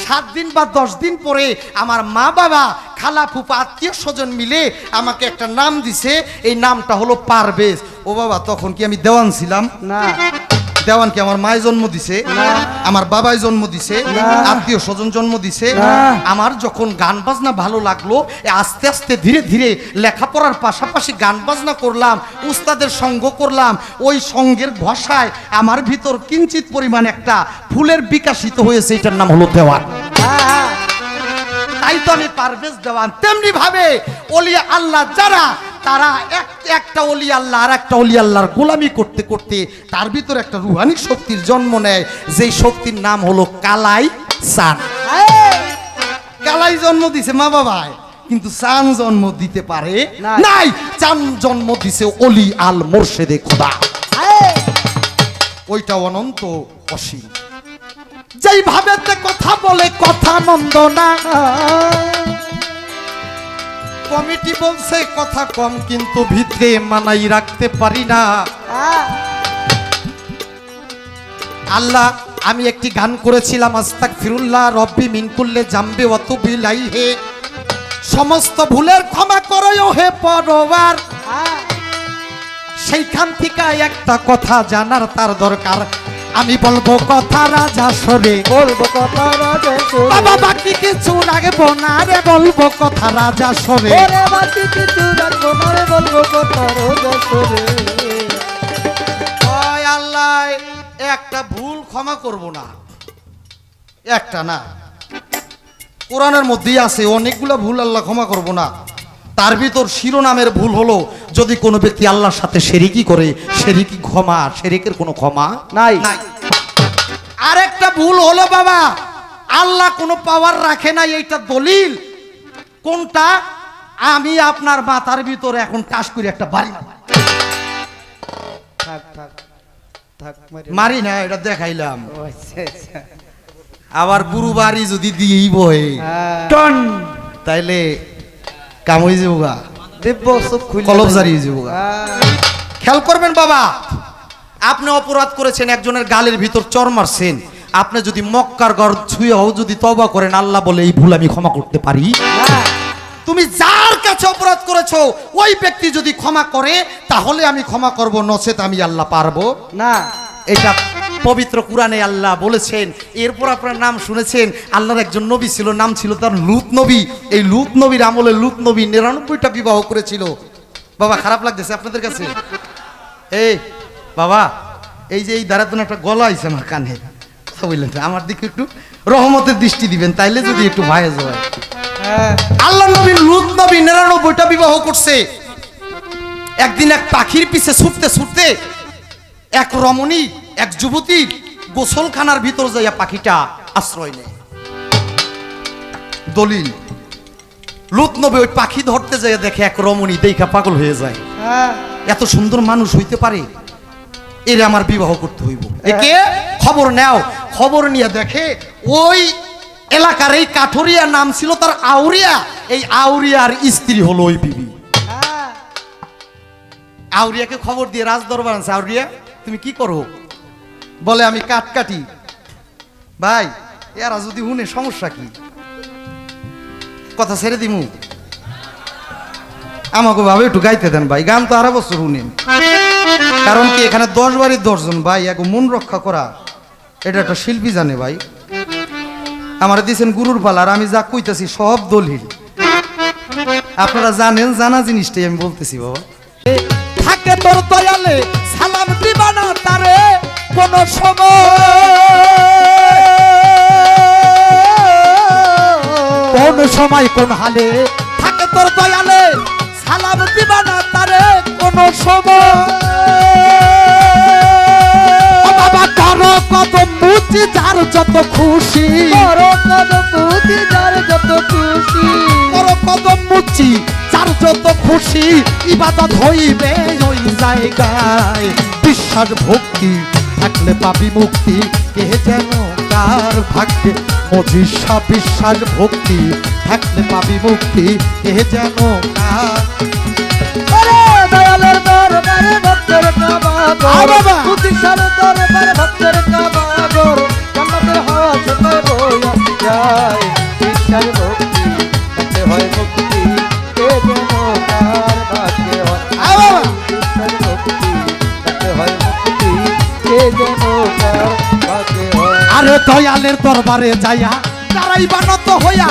7 দিন বা 10 দিন পরে আমার মা বাবা খালা ফুপা আত্মীয় স্বজন মিলে আমাকে একটা নাম দিছে, এই নামটা হলো পারভেজ। ও বাবা, তখন কি আমি দেওয়ান ছিলাম? না। দেওয়ান কি আমার মায়ের জন্ম দিছে? আমার বাবাই জন্ম দিছে? আত্মীয় স্বজন জন্ম দিছে? আমার যখন গান বাজনা ভালো লাগলো, আস্তে আস্তে ধীরে ধীরে লেখাপড়ার পাশাপাশি গান বাজনা করলাম, উস্তাদের সঙ্গ করলাম, ওই সঙ্গের ভাষায় আমার ভিতর কিঞ্চিত পরিমাণ একটা ফুলের বিকাশিত হয়েছে, এটার নাম হলো দেওয়ান। তাই তো আমি পারভেজ দেওয়ান। তেমনি ভাবে ওলিয়া আল্লাহ যারা তারা একটা ওলি আল্লাহ আর একটা ওলি আল্লাহর গোলামি করতে করতে তার ভিতরে একটা রুহানি শক্তির জন্ম নেয়, যেই শক্তির নাম হলো কালাই চান। কালাই জন্ম দিছে মা বাবায়, কিন্তু চান জন্ম দিতে পারে নাই। চান জন্ম দিছে অলি আল মোর্শেদে খোদা, ওইটা অনন্ত অসীম। যেই ভাবেতে কথা বলে কথা মন্দ না, কমিটি বলছে কথা কম কিন্তু ভিতরে মানাই রাখতে পারি না। আল্লাহ, আমি একটি গান করেছিলাম, আস্তাগফিরুল্লাহ রব্বি মিন কুল্লি জামবি ওয়া তুবু ইলাইহি, সমস্ত ভুলের ক্ষমা করো হে পরওয়ার। সেইখান থেকে একটা কথা জানার তার দরকার, আমি বলবো কথা রাজা সরে, বলবো কথা রাজা সরে, বাবা বাকি কিছু রাখবো না রে, বলবো কথা রাজা সরে। ওরে বাকি কিছু রাখবো না রে, বলবো কথা রাজা সরে। ওই আল্লাহ একটা ভুল ক্ষমা করব না, একটা না, কোরআনের মধ্যেই আছে অনেকগুলো ভুল আল্লাহ ক্ষমা করব না। তার ভিতর শিরোনামের ভুল হলো, যদি কোনো ব্যক্তি আল্লাহর সাথে শিরকি করে, শিরকি ক্ষমা, শিরকের কোনো ক্ষমা নাই। আরেকটা ভুল হলো বাবা, আল্লাহ কোনো পাওয়ার রাখে না, এইটা দলিল। কোনটা? আমি আপনার মাথার ভিতরে এখন টাস করে একটা বাড়ি থাক থাক থাক, মারি না, এটা দেখাইলাম। ও আচ্ছা আচ্ছা। আবার গুরু বাড়ি যদি দিয়েই বহে টন তাইলে কাম হয়ে যাবো গা, দিব্য চোখ খুলে কলব জারিয়ে যাবো গা। খেয়াল করবেন বাবা, আপনি অপরাধ করেছেন, একজনের গালের ভিতর চর মারছেন, আপনি যদি মক্কার ঘর ছুঁয়েও যদি তওবা করেন, আল্লাহ বলে এই ভুল আমি ক্ষমা করতে পারি। তুমি যার কাছে অপরাধ করেছো ওই ব্যক্তি যদি ক্ষমা করে তাহলে আমি ক্ষমা করব, নচেত আমি আল্লাহ পারবো না। এটা পবিত্র কুরআনে আল্লাহ বলেছেন। এরপর আপনার নাম শুনেছেন, আল্লাহর একজন নবী ছিল, নাম ছিল তার লূত নবী। এই লূত নবীর আমলে লূত নবী 99টা বিবাহ করেছিল। বাবা খারাপ লাগতেছে আপনাদের কাছে? এই বাবা, এই যে এই দাঁড়াতন একটা গলা আইছে আমার কানে, কথা বললেন তো, আমার দিকে একটু রহমতের দৃষ্টি দিবেন, তাইলে যদি একটু ভাইজ হয়। আল্লাহ নবী লূত নবী 99টা বিবাহ করছে। একদিন এক পাখির পিছে ছুটতে ছুটতে এক রমণী, এক যুবতী গোসলখানার ভিতর যাইয়া পাখিটা আশ্রয় নেয়। দলিল, লূত নবী ওই পাখি ধরতে যাইয়া দেখে এক রমণী, দেখা পাগল হয়ে যায়, এত সুন্দর মানুষ হইতে পারে, এর আমার বিবাহ করতে হইব। একে খবর নেও, খবর নিয়ে দেখে ওই এলাকার এই কাঠুরিয়া, নাম ছিল তার আউরিয়া, এই আউরিয়ার স্ত্রী হলো ওই বিবি। আউরিয়াকে খবর দিয়ে রাজ দরবার আনছে, আউরিয়া তুমি কি করো? বলে আমি কাঠ কাটি। ভাই এরা যদি হুনে সমস্যা কি? কথা ছেড়ে দিমু, আমাকে ভাবে একটু গাইতে দেন ভাই, গান তো আরো বছর শুনেন। কারণ কি এখানে 10 বাড়ির 10 জন ভাই, এক মন রক্ষা করা এটা একটা শিল্পী জানে ভাই। আমার দিয়েছেন গুরুর পালা, আর আমি যা কইতেছি সব দলিল, আপনারা জানেন, জানা জিনিসটাই আমি বলতেছি বাবা। থাকে তোর দয়ালে সালাম দিবা না তারে কোন সময়, কোন সময় কোন হালে, থাকে তোর দয়ালে সালাম দিবা না তারে কোন সময়। ও বাবা করো কদম মুচি যার যত খুশি, করো কদম মুচি যার যত খুশি, করো কদম মুচি যার যত খুশি, ইবাদত হইবে ওই জায়গায়। বিশ্বাস ভক্তি থাকলে পাবি মুক্তি, কে যেন কার ভাগ্যে মজিষা। বিশ্বাস ভক্তি থাকলে পাবি মুক্তি, কে যেন কার। ওরে দয়ালের দরবারে ভক্তের কাবাগর, প্রতিষ্ঠার দরবারে ভক্তের কাবাগর, জান্নাতে হওয়া ছোটে বইয়া যায়। বিশ্বাস ভক্তি থাকতে হয় মুক্তি, কে যেন কার ভাগ্যে হয়। বিশ্বাস ভক্তি থাকতে হয় মুক্তি, কে যেন কার ভাগ্যে হয়। আরে দয়ালের দরবারে যাইয়া তারাই বানত হইয়া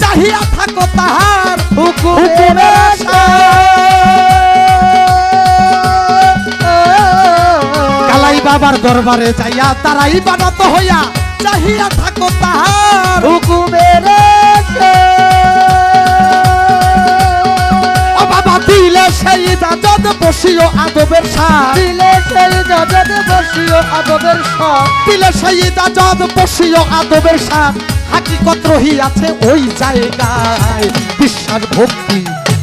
চাহিয়া থাকো তাহার হুকুমের কালাই বাবার দরবারে যাইয়া তারাই বানত হইয়া চাহিয়া থাকো তাহার হুকুমের ও বাবা দিলে সেই ইজাজত বসিও আদবের সাথ, দিলে সেই ইজাজত বসিও আদবের সাথ, দিলে সেই ইজাজত বসিও আদবের সাথ, হাকিকত রহি আছে ওই জায়গায়। বিশ্বাস ভক্তি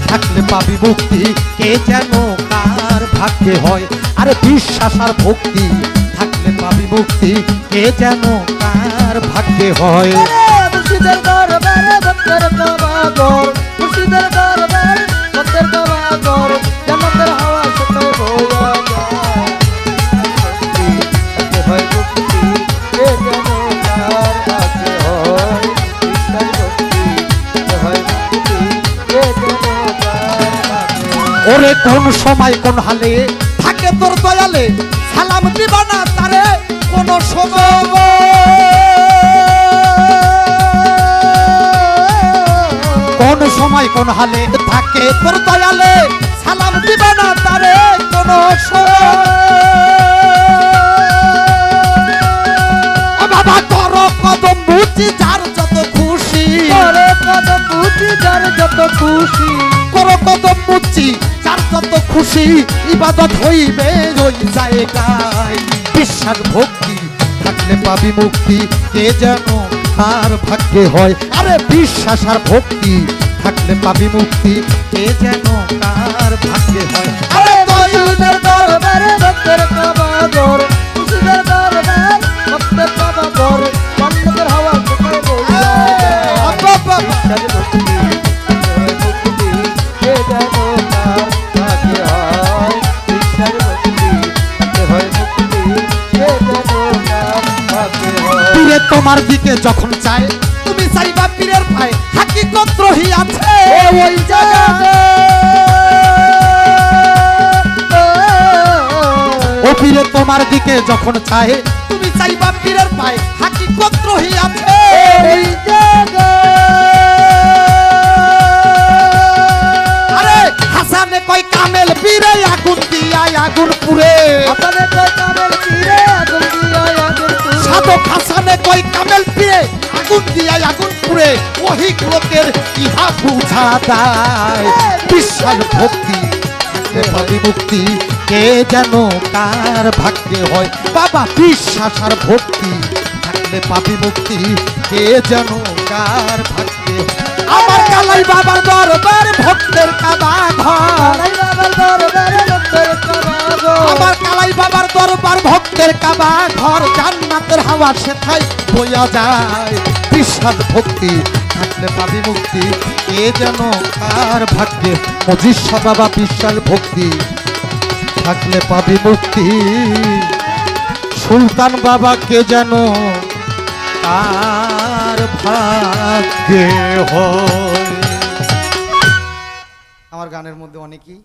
থাকলে পাবি মুক্তি, কে যেন কার ভাগ্যে হয়। আরে বিশ্বাস আর ভক্তি থাকলে পাবি মুক্তি, কে যেন কার ভাগ্যে হয়। মুর্শিদের দরবারে ভক্তের কাবাগর, মুর্শিদের দরবারে ভক্তের কাবাগর, জান্নাতের হাওয়া সেটাই বইয়া যায়। ভক্তি হয় মুক্তি, কে যেন কার ভাগ্যে হয়। বিশ্বাস ভক্তি হয় মুক্তি, কে যেন কার ভাগ্যে হয়। ওরে কোন সময় কোন হালে থাকে তোর দয়ালে, সালাম দিবা না তারে কোন সময়। কোন সময় কোন হালে থাকে তোর দয়ালে, সালাম দিবা না তারে কোন সময়। ও বাবা কর কদম বুঝি যার যত খুশি, করে কদম বুঝি যার যত খুশি, করো কদম বুঝি যার যত খুশি, ইবাদত হইবে ওই জায়গায়। বিশ্বাস ভক্তি থাকলে পাবি মুক্তি, কে যেন কার ভাগ্যে হয়। আরে বিশ্বাস আর ভক্তি থাকলে পাবি মুক্তি, কে যেন কার ভাগ্যে হয়। আরে মুর্শিদের দরবারে ভক্তের কাবাগর, মুর্শিদের দরবারে ভক্তের কাবাগর, জান্নাতের হাওয়া সেটাই বইয়া যায়। বিশ্বাস ভক্তি হয় মুক্তি, কে যেন কার ভাগ্যে হয়। বিশ্বাস ভক্তি হয় মুক্তি, কে যেন কার ভাগ্যে হয়। পীরে তোমার দিকে যখন চায়, তুমি চাইবা পীরের পায়, হাকিকত রহি আছে ওই জায়গায়। ও পীরে তোমার দিকে যখন চায়, তুমি চাইবা পীরের পায়, হাকিকত রহি আছে ওই জায়গায়। আরে হাসানে কয় কামেল পীরে আগুন দিয়া আগুন পুরে, হাসানে কয় কামেল পীরে আগুন দিয়া আগুন পুরে, সাধক হাসানে কয় কামেল পীরে আগুন দিয়া আগুন পুরে, ওহি লোকের ইহা বুঝা দেয়। বিশ্বাস ভক্তি থাকলে পাবি মুক্তি, কে যেন কার ভাগ্যে হয়। বাবা বিশ্বাস আর ভক্তি থাকলে পাবি মুক্তি, কে যেন কার ভাগ্যে হয়। আমার কালাই বাবার দরবার ভক্তের কাবা ঘর, কালাই বাবার দরবারে ভক্তের কাবাগর, আমার কালাই বাবার দরবার ভক্তের কাবা ঘর, জান্নাতের হাওয়া সেথায় বইয়া যায়। বিশ্বাস ভক্তি থাকলে পাবি মুক্তি, কে যেন কার ভাগ্যে। মজিষ্যা বাবা বিশ্বাস ভক্তি থাকলে পাবি মুক্তি, সুলতান বাবা কে যেন কার ভাগ্যে হয়। আমার গানের মধ্যে অনেকেই